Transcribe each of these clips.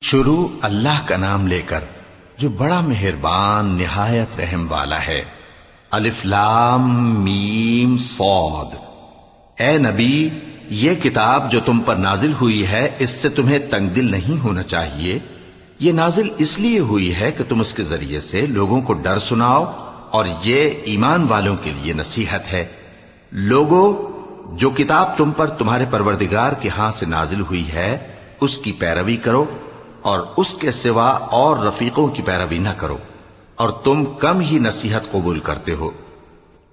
شروع اللہ کا نام لے کر جو بڑا مہربان نہایت رحم والا ہے۔ الف لام میم صاد۔ اے نبی، یہ کتاب جو تم پر نازل ہوئی ہے اس سے تمہیں تنگ دل نہیں ہونا چاہیے۔ یہ نازل اس لیے ہوئی ہے کہ تم اس کے ذریعے سے لوگوں کو ڈر سناؤ، اور یہ ایمان والوں کے لیے نصیحت ہے۔ لوگوں، جو کتاب تم پر تمہارے پروردگار کے ہاں سے نازل ہوئی ہے اس کی پیروی کرو، اور اس کے سوا اور رفیقوں کی پیروی نہ کرو، اور تم کم ہی نصیحت قبول کرتے ہو۔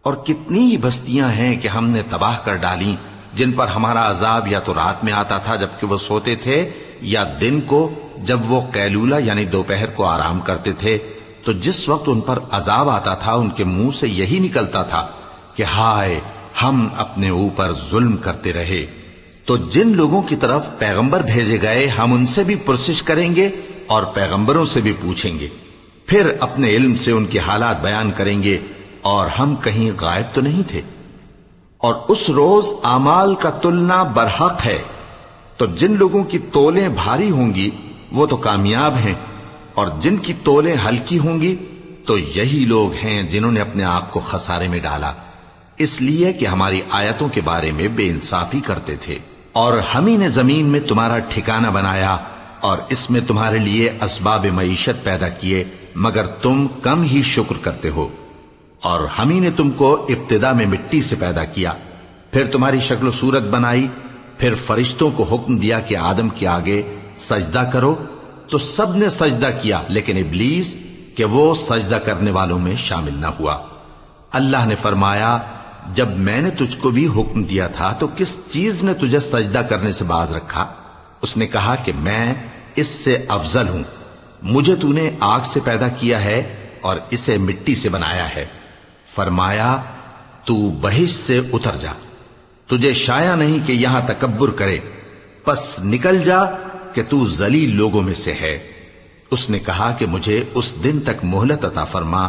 اور کتنی ہی بستیاں ہیں کہ ہم نے تباہ کر ڈالیں جن پر ہمارا عذاب یا تو رات میں آتا تھا جبکہ وہ سوتے تھے، یا دن کو جب وہ قیلولہ یعنی دوپہر کو آرام کرتے تھے، تو جس وقت ان پر عذاب آتا تھا ان کے منہ سے یہی نکلتا تھا کہ ہائے، ہم اپنے اوپر ظلم کرتے رہے۔ تو جن لوگوں کی طرف پیغمبر بھیجے گئے ہم ان سے بھی پرسش کریں گے اور پیغمبروں سے بھی پوچھیں گے، پھر اپنے علم سے ان کے حالات بیان کریں گے، اور ہم کہیں غائب تو نہیں تھے۔ اور اس روز اعمال کا تلنا برحق ہے، تو جن لوگوں کی تولیں بھاری ہوں گی وہ تو کامیاب ہیں، اور جن کی تولیں ہلکی ہوں گی تو یہی لوگ ہیں جنہوں نے اپنے آپ کو خسارے میں ڈالا، اس لیے کہ ہماری آیتوں کے بارے میں بے انصافی کرتے تھے۔ اور ہم ہی نے زمین میں تمہارا ٹھکانہ بنایا اور اس میں تمہارے لیے اسباب معیشت پیدا کیے، مگر تم کم ہی شکر کرتے ہو۔ اور ہم ہی نے تم کو ابتدا میں مٹی سے پیدا کیا، پھر تمہاری شکل و صورت بنائی، پھر فرشتوں کو حکم دیا کہ آدم کے آگے سجدہ کرو، تو سب نے سجدہ کیا لیکن ابلیس کہ وہ سجدہ کرنے والوں میں شامل نہ ہوا۔ اللہ نے فرمایا، جب میں نے تجھ کو بھی حکم دیا تھا تو کس چیز نے تجھے سجدہ کرنے سے باز رکھا؟ اس نے کہا کہ میں اس سے افضل ہوں، مجھے تو نے آگ سے پیدا کیا ہے اور اسے مٹی سے بنایا ہے۔ فرمایا، تو بہشت سے اتر جا، تجھے شایع نہیں کہ یہاں تکبر کرے، پس نکل جا کہ تو ذلیل لوگوں میں سے ہے۔ اس نے کہا کہ مجھے اس دن تک مہلت عطا فرما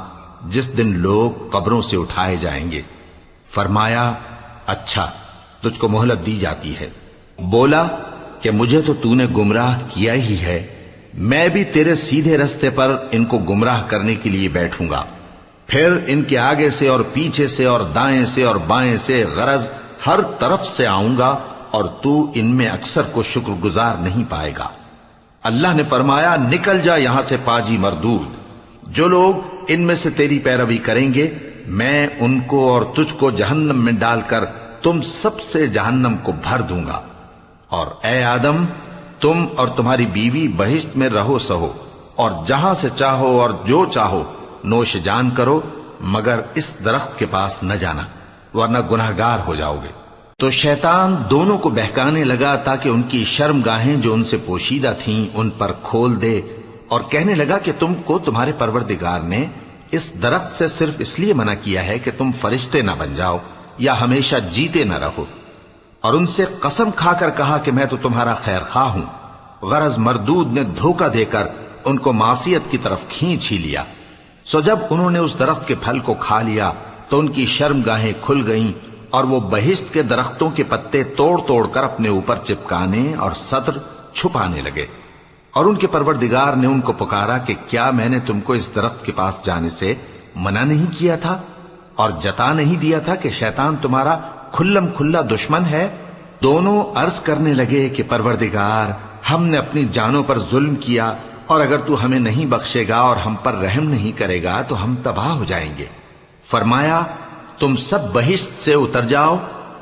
جس دن لوگ قبروں سے اٹھائے جائیں گے۔ فرمایا، اچھا، تجھ کو مہلت دی جاتی ہے۔ بولا کہ مجھے تو نے گمراہ کیا ہی ہے، میں بھی تیرے سیدھے رستے پر ان کو گمراہ کرنے کے لیے بیٹھوں گا، پھر ان کے آگے سے اور پیچھے سے اور دائیں سے اور بائیں سے، غرض ہر طرف سے آؤں گا، اور تو ان میں اکثر کو شکر گزار نہیں پائے گا۔ اللہ نے فرمایا، نکل جا یہاں سے پاجی مردود، جو لوگ ان میں سے تیری پیروی کریں گے میں ان کو اور تجھ کو جہنم میں ڈال کر تم سب سے جہنم کو بھر دوں گا۔ اور اے آدم، تم اور تمہاری بیوی بہشت میں رہو سہو، اور جہاں سے چاہو اور جو چاہو نوش جان کرو، مگر اس درخت کے پاس نہ جانا ورنہ گناہگار ہو جاؤ گے۔ تو شیطان دونوں کو بہکانے لگا تاکہ ان کی شرم گاہیں جو ان سے پوشیدہ تھیں ان پر کھول دے، اور کہنے لگا کہ تم کو تمہارے پروردگار نے اس درخت سے صرف اس لیے منع کیا ہے کہ تم فرشتے نہ بن جاؤ یا ہمیشہ جیتے نہ رہو۔ اور ان سے قسم کھا کر کہا کہ میں تو تمہارا خیر خواہ ہوں۔ غرض مردود نے دھوکہ دے کر ان کو معصیت کی طرف کھینچ ہی لیا۔ سو جب انہوں نے اس درخت کے پھل کو کھا لیا تو ان کی شرم گاہیں کھل گئیں، اور وہ بہشت کے درختوں کے پتے توڑ توڑ کر اپنے اوپر چپکانے اور سطر چھپانے لگے۔ اور ان کے پروردگار نے ان کو پکارا کہ کیا میں نے تم کو اس درخت کے پاس جانے سے منع نہیں کیا تھا، اور جتا نہیں دیا تھا کہ شیطان تمہارا کھلم کھلا دشمن ہے؟ دونوں عرض کرنے لگے کہ پروردگار، ہم نے اپنی جانوں پر ظلم کیا، اور اگر تو ہمیں نہیں بخشے گا اور ہم پر رحم نہیں کرے گا تو ہم تباہ ہو جائیں گے۔ فرمایا، تم سب بہشت سے اتر جاؤ،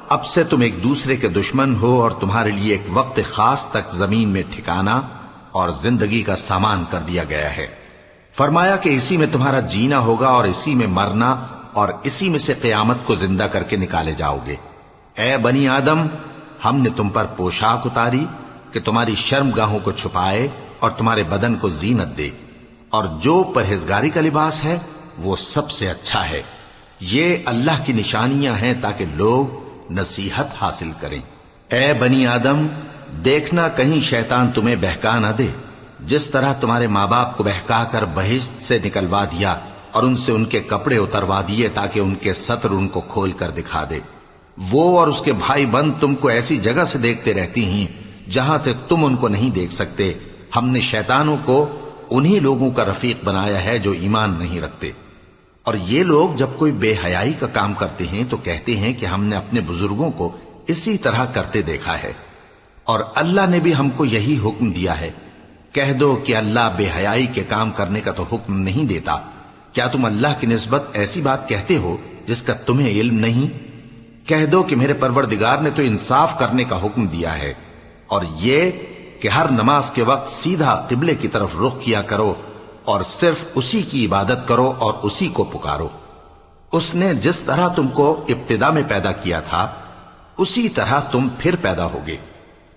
اب سے تم ایک دوسرے کے دشمن ہو، اور تمہارے لیے ایک وقت خاص تک زمین میں ٹھکانہ اور زندگی کا سامان کر دیا گیا ہے۔ فرمایا کہ اسی میں تمہارا جینا ہوگا اور اسی میں مرنا، اور اسی میں سے قیامت کو زندہ کر کے نکالے جاؤ گے۔ اے بنی آدم، ہم نے تم پر پوشاک اتاری کہ تمہاری شرم گاہوں کو چھپائے اور تمہارے بدن کو زینت دے، اور جو پرہیزگاری کا لباس ہے وہ سب سے اچھا ہے۔ یہ اللہ کی نشانیاں ہیں تاکہ لوگ نصیحت حاصل کریں۔ اے بنی آدم، دیکھنا کہیں شیطان تمہیں بہکا نہ دے، جس طرح تمہارے ماں باپ کو بہکا کر بہشت سے نکلوا دیا اور ان سے ان کے کپڑے اتروا دیے تاکہ ان کے سطر ان کو کھول کر دکھا دے۔ وہ اور اس کے بھائی بند تم کو ایسی جگہ سے دیکھتے رہتی ہیں جہاں سے تم ان کو نہیں دیکھ سکتے، ہم نے شیطانوں کو انہی لوگوں کا رفیق بنایا ہے جو ایمان نہیں رکھتے، اور یہ لوگ جب کوئی بے حیائی کا کام کرتے ہیں تو کہتے ہیں کہ ہم نے اپنے بزرگوں کو اسی طرح کرتے دیکھا ہے، اور اللہ نے بھی ہم کو یہی حکم دیا ہے۔ کہہ دو کہ اللہ بے حیائی کے کام کرنے کا تو حکم نہیں دیتا، کیا تم اللہ کی نسبت ایسی بات کہتے ہو جس کا تمہیں علم نہیں؟ کہہ دو کہ میرے پروردگار نے تو انصاف کرنے کا حکم دیا ہے، اور یہ کہ ہر نماز کے وقت سیدھا قبلے کی طرف رخ کیا کرو اور صرف اسی کی عبادت کرو اور اسی کو پکارو۔ اس نے جس طرح تم کو ابتدا میں پیدا کیا تھا اسی طرح تم پھر پیدا ہوگے۔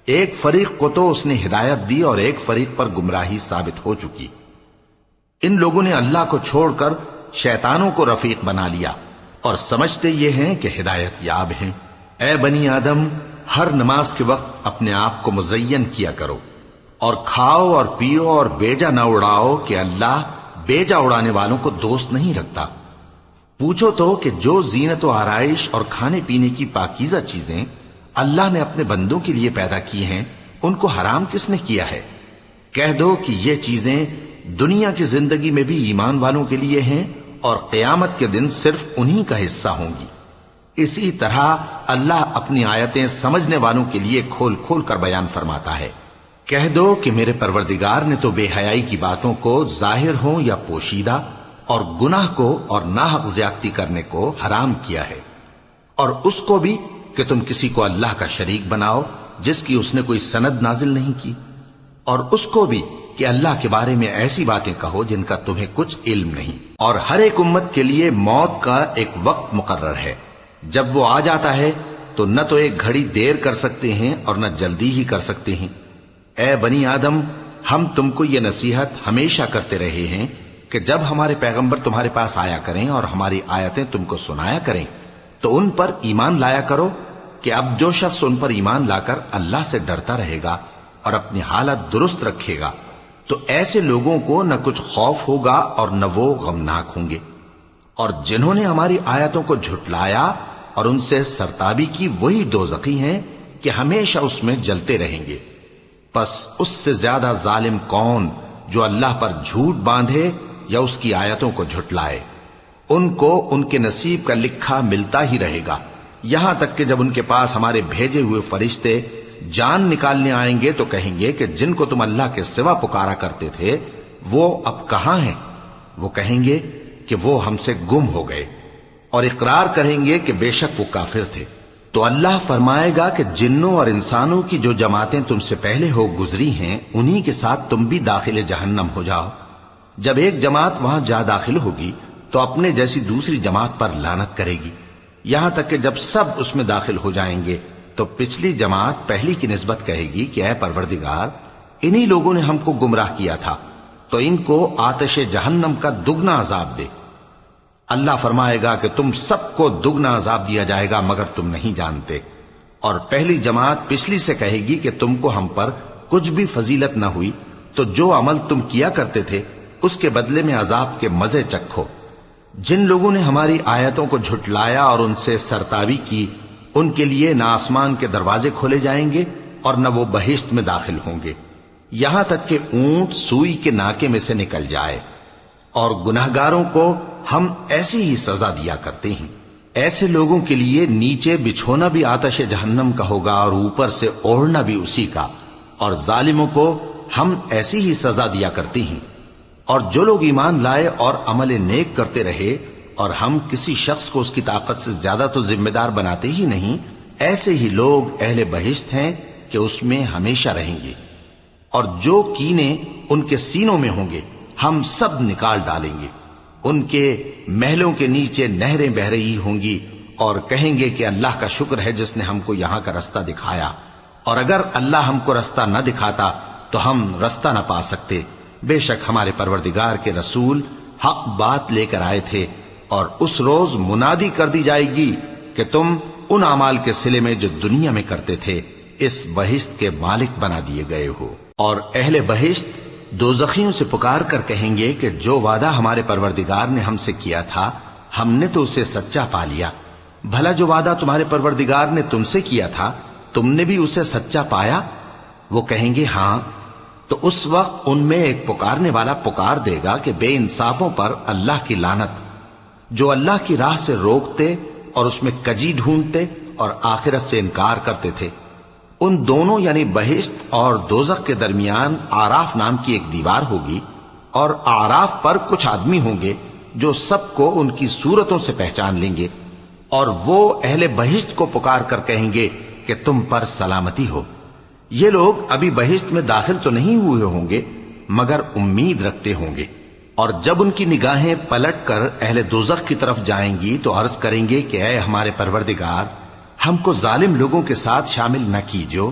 ایک فریق کو تو اس نے ہدایت دی اور ایک فریق پر گمراہی ثابت ہو چکی۔ ان لوگوں نے اللہ کو چھوڑ کر شیطانوں کو رفیق بنا لیا اور سمجھتے یہ ہیں کہ ہدایت یاب ہیں۔ اے بنی آدم، ہر نماز کے وقت اپنے آپ کو مزین کیا کرو، اور کھاؤ اور پیو اور بیجا نہ اڑاؤ کہ اللہ بیجا اڑانے والوں کو دوست نہیں رکھتا۔ پوچھو تو کہ جو زینت و آرائش اور کھانے پینے کی پاکیزہ چیزیں اللہ نے اپنے بندوں کے لیے پیدا کی ہیں ان کو حرام کس نے کیا ہے؟ کہہ دو کہ یہ چیزیں دنیا کی زندگی میں بھی ایمان والوں کے لیے ہیں اور قیامت کے دن صرف انہی کا حصہ ہوں گی۔ اسی طرح اللہ اپنی آیتیں سمجھنے والوں کے لیے کھول کھول کر بیان فرماتا ہے۔ کہہ دو کہ میرے پروردگار نے تو بے حیائی کی باتوں کو ظاہر ہوں یا پوشیدہ اور گناہ کو اور ناحق زیادتی کرنے کو حرام کیا ہے، اور اس کو بھی کہ تم کسی کو اللہ کا شریک بناؤ جس کی اس نے کوئی سند نازل نہیں کی، اور اس کو بھی کہ اللہ کے بارے میں ایسی باتیں کہو جن کا تمہیں کچھ علم نہیں۔ اور ہر ایک امت کے لیے موت کا ایک وقت مقرر ہے، جب وہ آ جاتا ہے تو نہ تو ایک گھڑی دیر کر سکتے ہیں اور نہ جلدی ہی کر سکتے ہیں۔ اے بنی آدم، ہم تم کو یہ نصیحت ہمیشہ کرتے رہے ہیں کہ جب ہمارے پیغمبر تمہارے پاس آیا کریں اور ہماری آیتیں تم کو سنایا کریں تو ان پر ایمان لایا کرو، کہ اب جو شخص ان پر ایمان لا کر اللہ سے ڈرتا رہے گا اور اپنی حالت درست رکھے گا تو ایسے لوگوں کو نہ کچھ خوف ہوگا اور نہ وہ غمناک ہوں گے۔ اور جنہوں نے ہماری آیتوں کو جھٹلایا اور ان سے سرتابی کی وہی دوزخی ہیں کہ ہمیشہ اس میں جلتے رہیں گے۔ پس اس سے زیادہ ظالم کون جو اللہ پر جھوٹ باندھے یا اس کی آیتوں کو جھٹلائے؟ ان کو ان کے نصیب کا لکھا ملتا ہی رہے گا، یہاں تک کہ جب ان کے پاس ہمارے بھیجے ہوئے فرشتے جان نکالنے آئیں گے تو کہیں گے کہ جن کو تم اللہ کے سوا پکارا کرتے تھے وہ اب کہاں ہیں؟ وہ کہیں گے کہ وہ ہم سے گم ہو گئے، اور اقرار کریں گے کہ بے شک وہ کافر تھے۔ تو اللہ فرمائے گا کہ جنوں اور انسانوں کی جو جماعتیں تم سے پہلے ہو گزری ہیں انہی کے ساتھ تم بھی داخل جہنم ہو جاؤ۔ جب ایک جماعت وہاں جا داخل ہوگی تو اپنے جیسی دوسری جماعت پر لعنت کرے گی، یہاں تک کہ جب سب اس میں داخل ہو جائیں گے تو پچھلی جماعت پہلی کی نسبت کہے گی کہ اے پروردگار، انہی لوگوں نے ہم کو گمراہ کیا تھا، تو ان کو آتش جہنم کا دگنا عذاب دے۔ اللہ فرمائے گا کہ تم سب کو دگنا عذاب دیا جائے گا مگر تم نہیں جانتے۔ اور پہلی جماعت پچھلی سے کہے گی کہ تم کو ہم پر کچھ بھی فضیلت نہ ہوئی، تو جو عمل تم کیا کرتے تھے اس کے بدلے میں عذاب کے مزے چکھو۔ جن لوگوں نے ہماری آیتوں کو جھٹلایا اور ان سے سرتابی کی ان کے لیے نہ آسمان کے دروازے کھولے جائیں گے اور نہ وہ بہشت میں داخل ہوں گے، یہاں تک کہ اونٹ سوئی کے ناکے میں سے نکل جائے۔ اور گناہگاروں کو ہم ایسی ہی سزا دیا کرتے ہیں۔ ایسے لوگوں کے لیے نیچے بچھونا بھی آتش جہنم کا ہوگا اور اوپر سے اوڑھنا بھی اسی کا، اور ظالموں کو ہم ایسی ہی سزا دیا کرتے ہیں۔ اور جو لوگ ایمان لائے اور عمل نیک کرتے رہے اور ہم کسی شخص کو اس کی طاقت سے زیادہ تو ذمہ دار بناتے ہی نہیں، ایسے ہی لوگ اہل بہشت ہیں کہ اس میں ہمیشہ رہیں گے۔ اور جو کینے ان کے سینوں میں ہوں گے ہم سب نکال ڈالیں گے، ان کے محلوں کے نیچے نہریں بہہ رہی ہوں گی، اور کہیں گے کہ اللہ کا شکر ہے جس نے ہم کو یہاں کا رستہ دکھایا، اور اگر اللہ ہم کو رستہ نہ دکھاتا تو ہم رستہ نہ پا سکتے۔ بے شک ہمارے پروردگار کے رسول حق بات لے کر آئے تھے، اور اس روز منادی کر دی جائے گی کہ تم ان اعمال کے صلے میں جو دنیا میں کرتے تھے اس بہشت کے مالک بنا دیے گئے ہو۔ اور اہل بہشت دوزخیوں سے پکار کر کہیں گے کہ جو وعدہ ہمارے پروردگار نے ہم سے کیا تھا ہم نے تو اسے سچا پا لیا، بھلا جو وعدہ تمہارے پروردگار نے تم سے کیا تھا تم نے بھی اسے سچا پایا؟ وہ کہیں گے ہاں۔ تو اس وقت ان میں ایک پکارنے والا پکار دے گا کہ بے انصافوں پر اللہ کی لعنت، جو اللہ کی راہ سے روکتے اور اس میں کجی ڈھونڈتے اور آخرت سے انکار کرتے تھے۔ ان دونوں یعنی بہشت اور دوزخ کے درمیان آراف نام کی ایک دیوار ہوگی، اور آراف پر کچھ آدمی ہوں گے جو سب کو ان کی صورتوں سے پہچان لیں گے، اور وہ اہل بہشت کو پکار کر کہیں گے کہ تم پر سلامتی ہو۔ یہ لوگ ابھی بہشت میں داخل تو نہیں ہوئے ہوں گے مگر امید رکھتے ہوں گے، اور جب ان کی نگاہیں پلٹ کر اہل دوزخ کی طرف جائیں گی تو عرض کریں گے کہ اے ہمارے پروردگار، ہم کو ظالم لوگوں کے ساتھ شامل نہ کیجو۔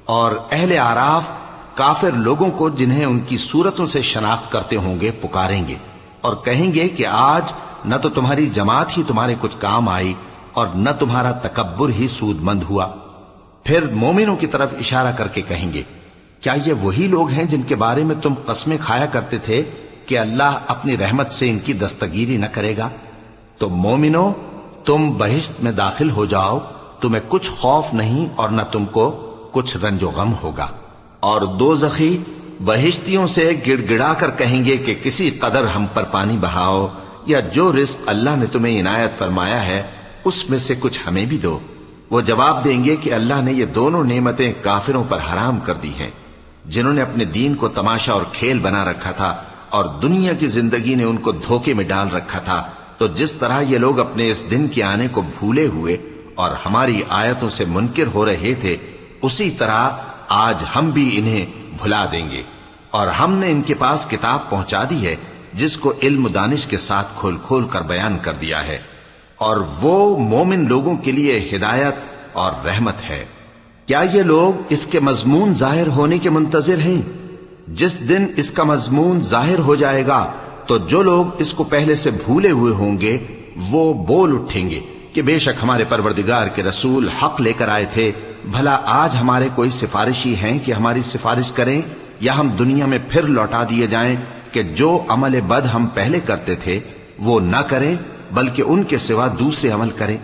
اور اہل آراف کافر لوگوں کو جنہیں ان کی صورتوں سے شناخت کرتے ہوں گے پکاریں گے اور کہیں گے کہ آج نہ تو تمہاری جماعت ہی تمہارے کچھ کام آئی اور نہ تمہارا تکبر ہی سود مند ہوا۔ پھر مومنوں کی طرف اشارہ کر کے کہیں گے، کیا یہ وہی لوگ ہیں جن کے بارے میں تم قسمیں کھایا کرتے تھے کہ اللہ اپنی رحمت سے ان کی دستگیری نہ کرے گا؟ تو مومنوں، تم بہشت میں داخل ہو جاؤ، تمہیں کچھ خوف نہیں اور نہ تم کو کچھ رنج و غم ہوگا۔ اور دوزخی بہشتیوں سے گڑ گڑا کر کہیں گے کہ کسی قدر ہم پر پانی بہاؤ، یا جو رزق اللہ نے تمہیں عنایت فرمایا ہے اس میں سے کچھ ہمیں بھی دو۔ وہ جواب دیں گے کہ اللہ نے یہ دونوں نعمتیں کافروں پر حرام کر دی ہیں، جنہوں نے اپنے دین کو تماشا اور کھیل بنا رکھا تھا اور دنیا کی زندگی نے ان کو دھوکے میں ڈال رکھا تھا۔ تو جس طرح یہ لوگ اپنے اس دن کے آنے کو بھولے ہوئے اور ہماری آیتوں سے منکر ہو رہے تھے، اسی طرح آج ہم بھی انہیں بھلا دیں گے۔ اور ہم نے ان کے پاس کتاب پہنچا دی ہے جس کو علم و دانش کے ساتھ کھول کھول کر بیان کر دیا ہے، اور وہ مومن لوگوں کے لیے ہدایت اور رحمت ہے۔ کیا یہ لوگ اس کے مضمون ظاہر ہونے کے منتظر ہیں؟ جس دن اس کا مضمون ظاہر ہو جائے گا تو جو لوگ اس کو پہلے سے بھولے ہوئے ہوں گے وہ بول اٹھیں گے کہ بے شک ہمارے پروردگار کے رسول حق لے کر آئے تھے، بھلا آج ہمارے کوئی سفارشی ہیں کہ ہماری سفارش کریں، یا ہم دنیا میں پھر لوٹا دیے جائیں کہ جو عمل بد ہم پہلے کرتے تھے وہ نہ کریں بلکہ ان کے سوا دوسرے عمل کریں۔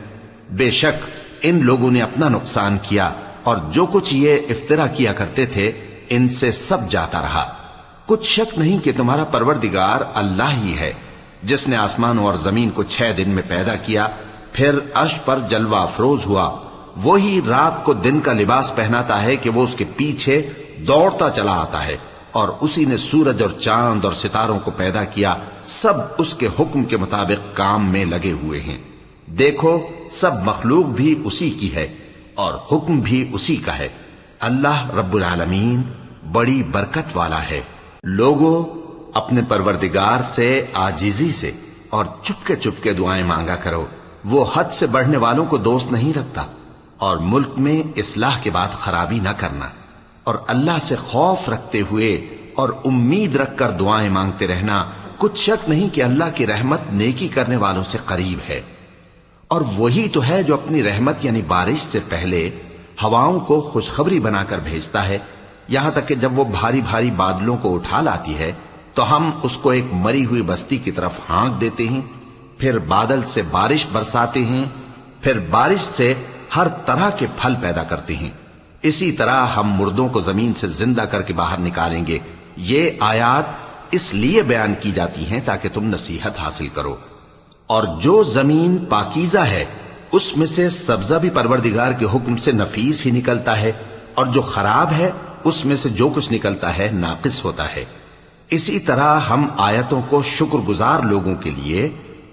بے شک ان لوگوں نے اپنا نقصان کیا، اور جو کچھ یہ افترا کیا کرتے تھے ان سے سب جاتا رہا۔ کچھ شک نہیں کہ تمہارا پروردگار اللہ ہی ہے جس نے آسمانوں اور زمین کو 6 دن میں پیدا کیا، پھر عرش پر جلوہ افروز ہوا۔ وہی رات کو دن کا لباس پہناتا ہے کہ وہ اس کے پیچھے دوڑتا چلا آتا ہے، اور اسی نے سورج اور چاند اور ستاروں کو پیدا کیا، سب اس کے حکم کے مطابق کام میں لگے ہوئے ہیں۔ دیکھو سب مخلوق بھی اسی کی ہے اور حکم بھی اسی کا ہے۔ اللہ رب العالمین بڑی برکت والا ہے۔ لوگوں، اپنے پروردگار سے عاجزی سے اور چپکے دعائیں مانگا کرو، وہ حد سے بڑھنے والوں کو دوست نہیں رکھتا، اور ملک میں اصلاح کے بعد خرابی نہ کرنا، اور اللہ سے خوف رکھتے ہوئے اور امید رکھ کر دعائیں مانگتے رہنا۔ کچھ شک نہیں کہ اللہ کی رحمت نیکی کرنے والوں سے قریب ہے، اور وہی تو ہے جو اپنی رحمت یعنی بارش سے پہلے ہواؤں کو خوشخبری بنا کر بھیجتا ہے، یہاں تک کہ جب وہ بھاری بھاری بادلوں کو اٹھا لاتی ہے تو ہم اس کو ایک مری ہوئی بستی کی طرف ہانک دیتے ہیں، پھر بادل سے بارش برساتے ہیں، پھر بارش سے ہر طرح کے پھل پیدا کرتے ہیں۔ اسی طرح ہم مردوں کو زمین سے زندہ کر کے باہر نکالیں گے۔ یہ آیات اس لیے بیان کی جاتی ہیں تاکہ تم نصیحت حاصل کرو۔ اور جو زمین پاکیزہ ہے اس میں سے سبزہ بھی پروردگار کے حکم سے نفیس ہی نکلتا ہے، اور جو خراب ہے اس میں سے جو کچھ نکلتا ہے ناقص ہوتا ہے۔ اسی طرح ہم آیتوں کو شکر گزار لوگوں کے لیے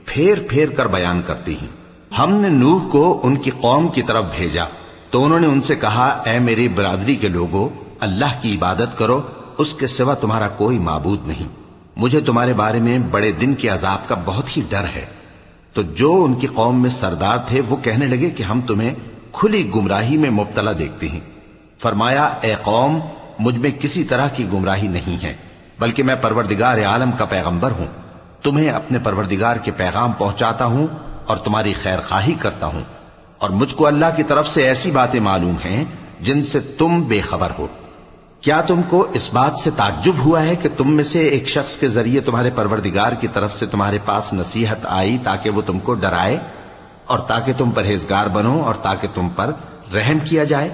پھیر پھیر کر بیان کرتے ہیں۔ ہم نے نوح کو ان کی قوم کی طرف بھیجا تو انہوں نے ان سے کہا، اے میری برادری کے لوگوں، اللہ کی عبادت کرو، اس کے سوا تمہارا کوئی معبود نہیں، مجھے تمہارے بارے میں بڑے دن کے عذاب کا بہت ہی ڈر ہے۔ تو جو ان کی قوم میں سردار تھے وہ کہنے لگے کہ ہم تمہیں کھلی گمراہی میں مبتلا دیکھتے ہیں۔ فرمایا، اے قوم، مجھ میں کسی طرح کی گمراہی نہیں ہے، بلکہ میں پروردگار عالم کا پیغمبر ہوں، تمہیں اپنے پروردگار کے پیغام پہنچاتا ہوں اور تمہاری خیر خواہی کرتا ہوں، اور مجھ کو اللہ کی طرف سے ایسی باتیں معلوم ہیں جن سے تم بے خبر ہو۔ کیا تم کو اس بات سے تعجب ہوا ہے کہ تم میں سے ایک شخص کے ذریعے تمہارے پروردگار کی طرف سے تمہارے پاس نصیحت آئی تاکہ وہ تم کو ڈرائے اور تاکہ تم پرہیزگار بنو اور تاکہ تم پر رحم کیا جائے؟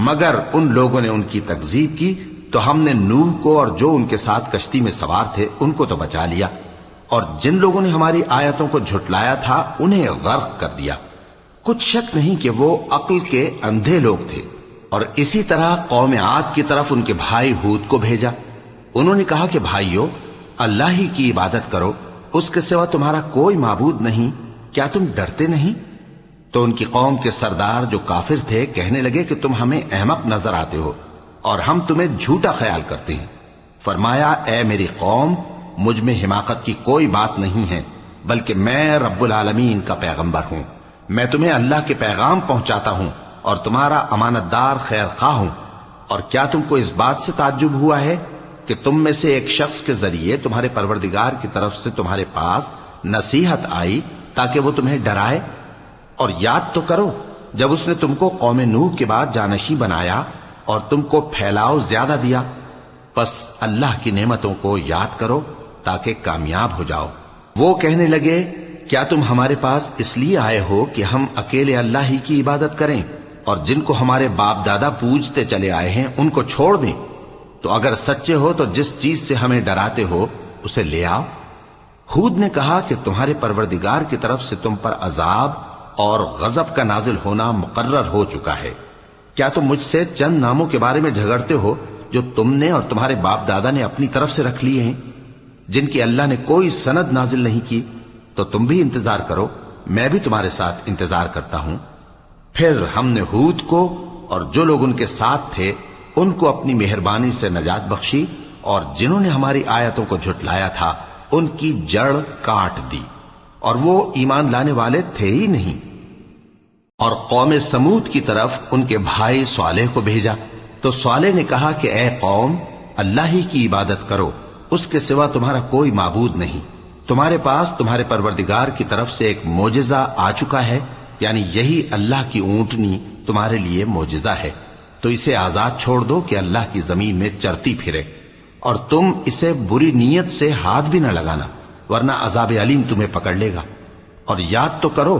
مگر ان لوگوں نے ان کی تکذیب کی تو ہم نے نوح کو اور جو ان کے ساتھ کشتی میں سوار تھے ان کو تو بچا لیا، اور جن لوگوں نے ہماری آیتوں کو جھٹلایا تھا انہیں غرق کر دیا۔ کچھ شک نہیں کہ وہ عقل کے اندھے لوگ تھے۔ اور اسی طرح قوم عاد کی طرف ان کے بھائی ہود کو بھیجا۔ انہوں نے کہا کہ بھائیو، اللہ ہی کی عبادت کرو، اس کے سوا تمہارا کوئی معبود نہیں، کیا تم ڈرتے نہیں؟ تو ان کی قوم کے سردار جو کافر تھے کہنے لگے کہ تم ہمیں احمق نظر آتے ہو اور ہم تمہیں جھوٹا خیال کرتے ہیں۔ فرمایا، اے میری قوم، مجھ میں حماقت کی کوئی بات نہیں ہے، بلکہ میں رب العالمین کا پیغمبر ہوں۔ میں تمہیں اللہ کے پیغام پہنچاتا ہوں اور تمہارا امانت دار خیر خواہ ہوں۔ اور کیا تم کو اس بات سے تعجب ہوا ہے کہ تم میں سے ایک شخص کے ذریعے تمہارے پروردگار کی طرف سے تمہارے پاس نصیحت آئی تاکہ وہ تمہیں ڈرائے؟ اور یاد تو کرو جب اس نے تم کو قوم نوح کے بعد جانشین بنایا اور تم کو پھیلاؤ زیادہ دیا۔ پس اللہ کی نعمتوں کو یاد کرو تاکہ کامیاب ہو جاؤ۔ وہ کہنے لگے، کیا تم ہمارے پاس اس لیے آئے ہو کہ ہم اکیلے اللہ ہی کی عبادت کریں اور جن کو ہمارے باپ دادا پوجتے چلے آئے ہیں ان کو چھوڑ دیں؟ تو اگر سچے ہو تو جس چیز سے ہمیں ڈراتے ہو اسے لے آؤ۔ ہود نے کہا کہ تمہارے پروردگار کی طرف سے تم پر عذاب اور غضب کا نازل ہونا مقرر ہو چکا ہے۔ کیا تم مجھ سے چند ناموں کے بارے میں جھگڑتے ہو جو تم نے اور تمہارے باپ دادا نے اپنی طرف سے رکھ لیے ہیں، جن کی اللہ نے کوئی سند نازل نہیں کی؟ تو تم بھی انتظار کرو، میں بھی تمہارے ساتھ انتظار کرتا ہوں۔ پھر ہم نے ہود کو اور جو لوگ ان کے ساتھ تھے ان کو اپنی مہربانی سے نجات بخشی، اور جنہوں نے ہماری آیتوں کو جھٹلایا تھا ان کی جڑ کاٹ دی، اور وہ ایمان لانے والے تھے ہی نہیں۔ اور قوم سمود کی طرف ان کے بھائی صالح کو بھیجا، تو صالح نے کہا کہ اے قوم، اللہ ہی کی عبادت کرو، اس کے سوا تمہارا کوئی معبود نہیں۔ تمہارے پاس تمہارے پروردگار کی طرف سے ایک معجزہ آ چکا ہے، یعنی یہی اللہ کی اونٹنی تمہارے لیے معجزہ ہے، تو اسے آزاد چھوڑ دو کہ اللہ کی زمین میں چرتی پھرے، اور تم اسے بری نیت سے ہاتھ بھی نہ لگانا، ورنہ عذاب علیم تمہیں پکڑ لے گا۔ اور یاد تو کرو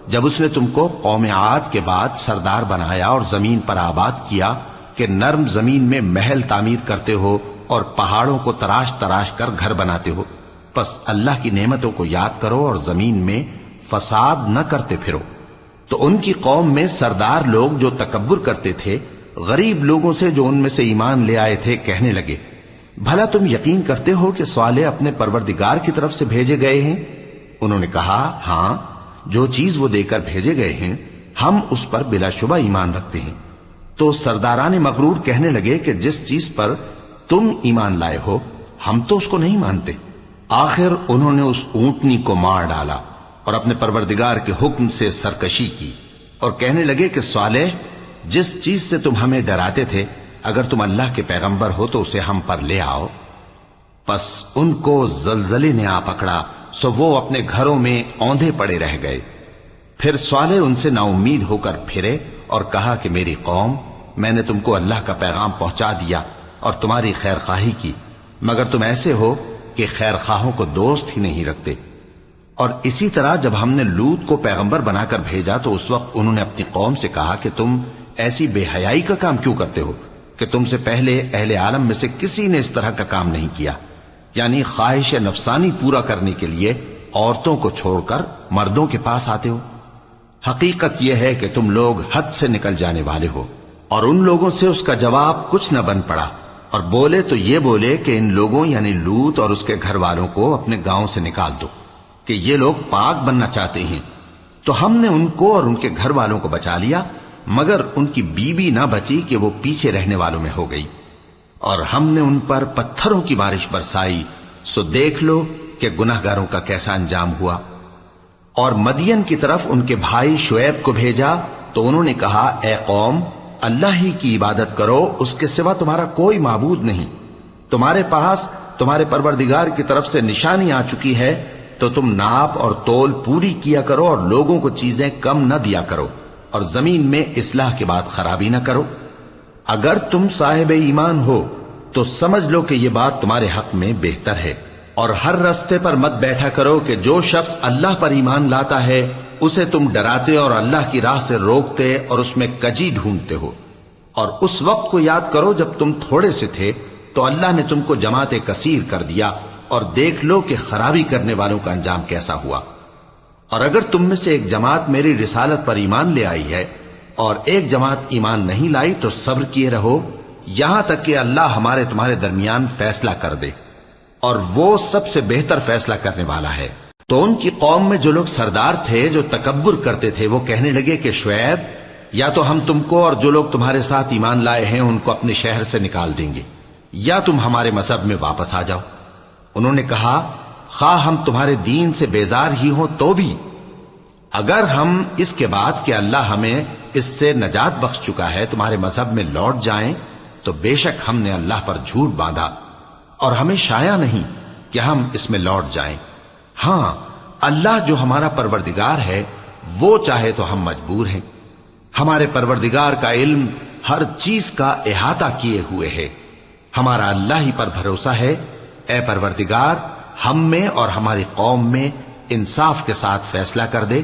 جب اس نے تم کو قوم عاد کے بعد سردار بنایا اور زمین پر آباد کیا کہ نرم زمین میں محل تعمیر کرتے ہو اور پہاڑوں کو تراش تراش کر گھر بناتے ہو۔ پس اللہ کی نعمتوں کو یاد کرو اور زمین میں فساد نہ کرتے پھرو۔ تو ان کی قوم میں سردار لوگ جو تکبر کرتے تھے غریب لوگوں سے جو ان میں سے ایمان لے آئے تھے کہنے لگے، بھلا تم یقین کرتے ہو کہ صالح اپنے پروردگار کی طرف سے بھیجے گئے ہیں؟ انہوں نے کہا، ہاں، جو چیز وہ دے کر بھیجے گئے ہیں ہم اس پر بلا شبہ ایمان رکھتے ہیں۔ تو سرداران مغرور کہنے لگے کہ جس چیز پر تم ایمان لائے ہو ہم تو اس کو نہیں مانتے۔ آخر انہوں نے اس اونٹنی کو مار ڈالا اور اپنے پروردگار کے حکم سے سرکشی کی، اور کہنے لگے کہ صالح، جس چیز سے تم ہمیں ڈراتے تھے اگر تم اللہ کے پیغمبر ہو تو اسے ہم پر لے آؤ۔ پس ان کو زلزلے نے آ پکڑا، سو وہ اپنے گھروں میں اوندھے پڑے رہ گئے۔ پھر صالح ان سے نا امید ہو کر پھرے اور کہا کہ میری قوم، میں نے تم کو اللہ کا پیغام پہنچا دیا اور تمہاری خیر خواہی کی، مگر تم ایسے ہو کہ خیر خواہوں کو دوست ہی نہیں رکھتے۔ اور اسی طرح جب ہم نے لوط کو پیغمبر بنا کر بھیجا تو اس وقت انہوں نے اپنی قوم سے کہا کہ تم ایسی بے حیائی کا کام کیوں کرتے ہو کہ تم سے پہلے اہل عالم میں سے کسی نے اس طرح کا کام نہیں کیا، یعنی خواہش نفسانی پورا کرنے کے لیے عورتوں کو چھوڑ کر مردوں کے پاس آتے ہو۔ حقیقت یہ ہے کہ تم لوگ حد سے نکل جانے والے ہو۔ اور ان لوگوں سے اس کا جواب کچھ نہ بن پڑا، اور بولے تو یہ بولے کہ ان لوگوں یعنی لوط اور اس کے گھر والوں کو اپنے گاؤں سے نکال دو کہ یہ لوگ پاک بننا چاہتے ہیں۔ تو ہم نے ان کو اور ان کے گھر والوں کو بچا لیا، مگر ان کی بیوی نہ بچی کہ وہ پیچھے رہنے والوں میں ہو گئی، اور ہم نے ان پر پتھروں کی بارش برسائی، سو دیکھ لو کہ گناہگاروں کا کیسا انجام ہوا۔ اور مدین کی طرف ان کے بھائی شعیب کو بھیجا تو انہوں نے کہا، اے قوم، اللہ ہی کی عبادت کرو، اس کے سوا تمہارا کوئی معبود نہیں۔ تمہارے پاس تمہارے پروردگار کی طرف سے نشانی آ چکی ہے، تو تم ناپ اور تول پوری کیا کرو اور لوگوں کو چیزیں کم نہ دیا کرو، اور زمین میں اصلاح کے بعد خرابی نہ کرو۔ اگر تم صاحب ایمان ہو تو سمجھ لو کہ یہ بات تمہارے حق میں بہتر ہے، اور ہر رستے پر مت بیٹھا کرو کہ جو شخص اللہ پر ایمان لاتا ہے اسے تم ڈراتے اور اللہ کی راہ سے روکتے اور اس میں کجی ڈھونڈتے ہو۔ اور اس وقت کو یاد کرو جب تم تھوڑے سے تھے تو اللہ نے تم کو جماعت کثیر کر دیا، اور دیکھ لو کہ خرابی کرنے والوں کا انجام کیسا ہوا۔ اور اگر تم میں سے ایک جماعت میری رسالت پر ایمان لے آئی ہے اور ایک جماعت ایمان نہیں لائی تو صبر کیے رہو یہاں تک کہ اللہ ہمارے تمہارے درمیان فیصلہ کر دے، اور وہ سب سے بہتر فیصلہ کرنے والا ہے۔ تو ان کی قوم میں جو لوگ سردار تھے جو تکبر کرتے تھے وہ کہنے لگے کہ شعیب، یا تو ہم تم کو اور جو لوگ تمہارے ساتھ ایمان لائے ہیں ان کو اپنے شہر سے نکال دیں گے، یا تم ہمارے مذہب میں واپس آ جاؤ۔ انہوں نے کہا خواہ ہم تمہارے دین سے بیزار ہی ہوں تو بھی، اگر ہم اس کے بعد کہ اللہ ہمیں اس سے نجات بخش چکا ہے تمہارے مذہب میں لوٹ جائیں تو بے شک ہم نے اللہ پر جھوٹ باندھا، اور ہمیں شایع نہیں کہ ہم اس میں لوٹ جائیں۔ ہاں، اللہ جو ہمارا پروردگار ہے وہ چاہے تو ہم مجبور ہیں۔ ہمارے پروردگار کا علم ہر چیز کا احاطہ کیے ہوئے ہے۔ ہمارا اللہ ہی پر بھروسہ ہے۔ اے پروردگار، ہم میں اور ہماری قوم میں انصاف کے ساتھ فیصلہ کر دے،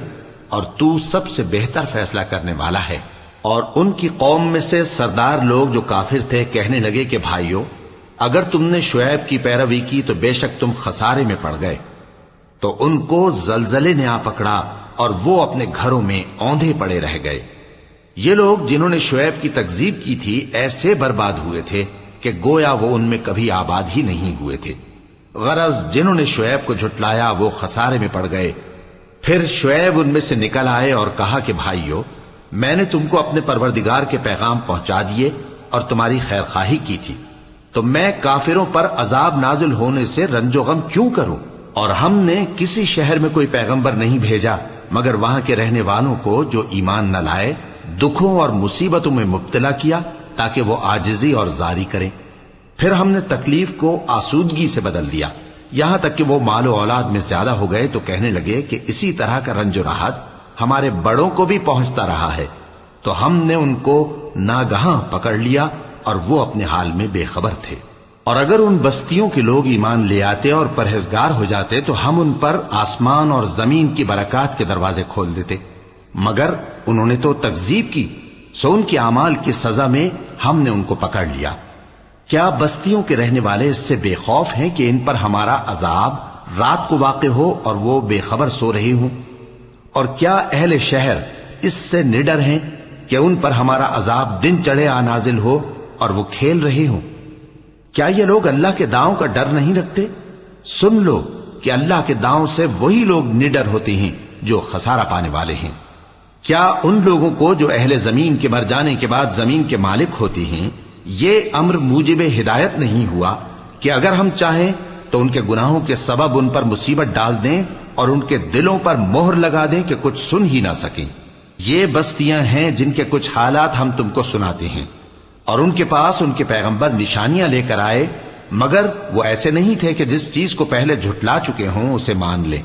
اور تو سب سے بہتر فیصلہ کرنے والا ہے۔ اور ان کی قوم میں سے سردار لوگ جو کافر تھے کہنے لگے کہ بھائیو، اگر تم نے شعیب کی پیروی کی تو بے شک تم خسارے میں پڑ گئے۔ تو ان کو زلزلے نے آ پکڑا اور وہ اپنے گھروں میں اوندھے پڑے رہ گئے۔ یہ لوگ جنہوں نے شعیب کی تکذیب کی تھی ایسے برباد ہوئے تھے کہ گویا وہ ان میں کبھی آباد ہی نہیں ہوئے تھے۔ غرض جنہوں نے شعیب کو جھٹلایا وہ خسارے میں پڑ گئے۔ پھر شعیب ان میں سے نکل آئے اور کہا کہ بھائیو، میں نے تم کو اپنے پروردگار کے پیغام پہنچا دیے اور تمہاری خیر خواہی کی تھی، تو میں کافروں پر عذاب نازل ہونے سے رنج و غم کیوں کروں؟ اور ہم نے کسی شہر میں کوئی پیغمبر نہیں بھیجا مگر وہاں کے رہنے والوں کو جو ایمان نہ لائے دکھوں اور مصیبتوں میں مبتلا کیا تاکہ وہ عاجزی اور زاری کریں۔ پھر ہم نے تکلیف کو آسودگی سے بدل دیا، یہاں تک کہ وہ مال و اولاد میں زیادہ ہو گئے تو کہنے لگے کہ اسی طرح کا رنج و راحت ہمارے بڑوں کو بھی پہنچتا رہا ہے۔ تو ہم نے ان کو ناگہاں پکڑ لیا اور وہ اپنے حال میں بے خبر تھے۔ اور اگر ان بستیوں کے لوگ ایمان لے آتے اور پرہیزگار ہو جاتے تو ہم ان پر آسمان اور زمین کی برکات کے دروازے کھول دیتے، مگر انہوں نے تو تکذیب کی، سو ان کے اعمال کی سزا میں ہم نے ان کو پکڑ لیا۔ کیا بستیوں کے رہنے والے اس سے بے خوف ہیں کہ ان پر ہمارا عذاب رات کو واقع ہو اور وہ بے خبر سو رہے ہوں؟ اور کیا اہل شہر اس سے نڈر ہیں کہ ان پر ہمارا عذاب دن چڑھے آ نازل ہو اور وہ کھیل رہے ہوں؟ کیا یہ لوگ اللہ کے داؤں کا ڈر نہیں رکھتے؟ سن لو کہ اللہ کے داؤں سے وہی لوگ نڈر ہوتے ہیں جو خسارہ پانے والے ہیں۔ کیا ان لوگوں کو جو اہل زمین کے مر جانے کے بعد زمین کے مالک ہوتے ہیں یہ امر موجب ہدایت نہیں ہوا کہ اگر ہم چاہیں تو ان کے گناہوں کے سبب ان پر مصیبت ڈال دیں اور ان کے دلوں پر مہر لگا دیں کہ کچھ سن ہی نہ سکیں؟ یہ بستیاں ہیں جن کے کچھ حالات ہم تم کو سناتے ہیں، اور ان کے پاس ان کے پیغمبر نشانیاں لے کر آئے، مگر وہ ایسے نہیں تھے کہ جس چیز کو پہلے جھٹلا چکے ہوں اسے مان لیں۔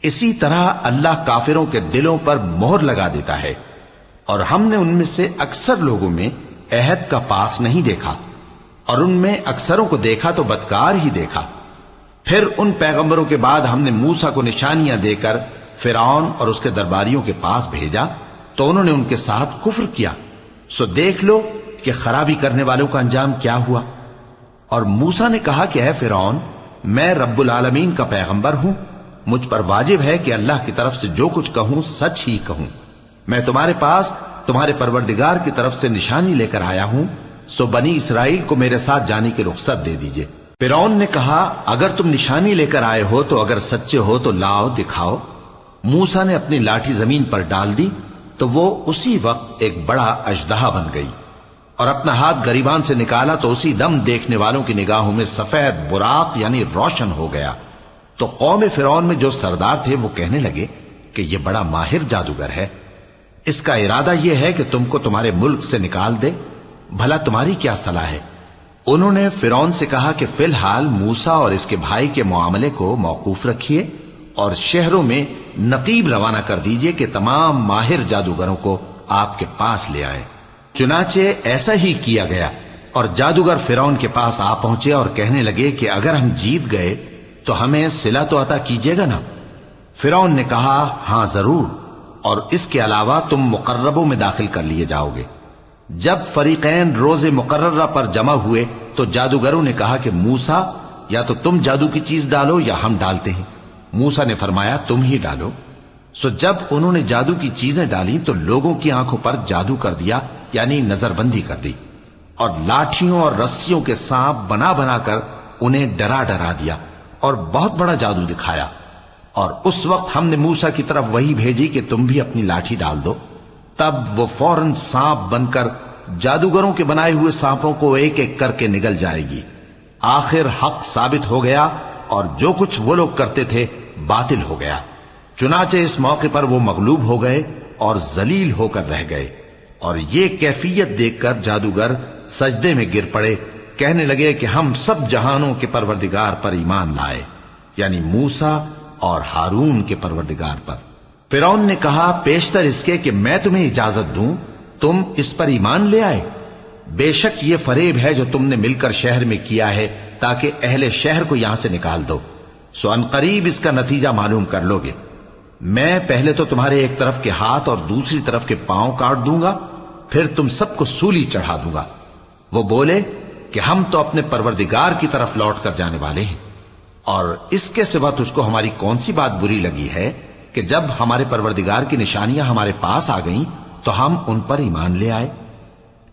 اسی طرح اللہ کافروں کے دلوں پر مہر لگا دیتا ہے، اور ہم نے ان میں سے اکثر لوگوں میں عہد کا پاس نہیں دیکھا، اور ان میں اکثروں کو دیکھا تو بدکار ہی دیکھا۔ پھر ان پیغمبروں کے بعد ہم نے موسیٰ کو نشانیاں دے کر فرعون اور اس کے درباریوں کے پاس بھیجا تو انہوں نے ان کے ساتھ کفر کیا، سو دیکھ لو کہ خرابی کرنے والوں کا انجام کیا ہوا۔ اور موسیٰ نے کہا کہ اے فرعون، میں رب العالمین کا پیغمبر ہوں، مجھ پر واجب ہے کہ اللہ کی طرف سے جو کچھ کہوں سچ ہی کہوں۔ میں تمہارے پاس تمہارے پروردگار کی طرف سے نشانی لے کر آیا ہوں، سو بنی اسرائیل کو میرے ساتھ جانے کی رخصت دے دیجئے۔ فرعون نے کہا اگر تم نشانی لے کر آئے ہو تو اگر سچے ہو تو لاؤ دکھاؤ۔ موسیٰ نے اپنی لاٹھی زمین پر ڈال دی تو وہ اسی وقت ایک بڑا اژدہا بن گئی، اور اپنا ہاتھ گریبان سے نکالا تو اسی دم دیکھنے والوں کی نگاہوں میں سفید براق یعنی روشن ہو گیا۔ تو قوم فرعون میں جو سردار تھے وہ کہنے لگے کہ یہ بڑا ماہر جادوگر ہے، اس کا ارادہ یہ ہے کہ تم کو تمہارے ملک سے نکال دے، بھلا تمہاری کیا صلاح ہے؟ انہوں نے فرعون سے کہا کہ فی الحال موسیٰ اور اس کے بھائی کے معاملے کو موقوف رکھیے اور شہروں میں نقیب روانہ کر دیجئے کہ تمام ماہر جادوگروں کو آپ کے پاس لے آئیں۔ چنانچہ ایسا ہی کیا گیا، اور جادوگر فرعون کے پاس آ پہنچے اور کہنے لگے کہ اگر ہم جیت گئے تو ہمیں صلہ تو عطا کیجیے گا نا؟ فرعون نے کہا ہاں ضرور، اور اس کے علاوہ تم مقربوں میں داخل کر لیے جاؤ گے۔ جب فریقین روز مقررہ پر جمع ہوئے تو جادوگروں نے کہا کہ موسیٰ یا تو تم جادو کی چیز ڈالو یا ہم ڈالتے ہیں۔ موسیٰ نے فرمایا تم ہی ڈالو۔ سو جب انہوں نے جادو کی چیزیں ڈالی تو لوگوں کی آنکھوں پر جادو کر دیا، یعنی نظر بندی کر دی، اور لاٹھیوں اور رسیوں کے سانپ بنا بنا کر انہیں ڈرا ڈرا دیا اور بہت بڑا جادو دکھایا۔ اور اس وقت ہم نے موسیٰ کی طرف وحی بھیجی کہ تم بھی اپنی لاٹھی ڈال دو، تب وہ فوراً سانپ بن کر جادوگروں کے بنائے ہوئے سانپوں کو ایک ایک کر کے نگل جائے گی۔ آخر حق ثابت ہو گیا اور جو کچھ وہ لوگ کرتے تھے باطل ہو گیا۔ چنانچہ اس موقع پر وہ مغلوب ہو گئے اور ذلیل ہو کر رہ گئے، اور یہ کیفیت دیکھ کر جادوگر سجدے میں گر پڑے، کہنے لگے کہ ہم سب جہانوں کے پروردگار پر ایمان لائے، یعنی موسیٰ اور ہارون کے پروردگار پر۔ فرعون نے کہا پیشتر اس کے کہ میں تمہیں اجازت دوں تم اس پر ایمان لے آئے، بے شک یہ فریب ہے جو تم نے مل کر شہر میں کیا ہے تاکہ اہل شہر کو یہاں سے نکال دو، سو ان قریب اس کا نتیجہ معلوم کر لو گے۔ میں پہلے تو تمہارے ایک طرف کے ہاتھ اور دوسری طرف کے پاؤں کاٹ دوں گا، پھر تم سب کو سولی چڑھا دوں گا۔ وہ بولے کہ ہم تو اپنے پروردگار کی طرف لوٹ کر جانے والے ہیں، اور اس کے سوا تجھ کو ہماری کون سی بات بری لگی ہے کہ جب ہمارے پروردگار کی نشانیاں ہمارے پاس آ گئیں تو ہم ان پر ایمان لے آئے۔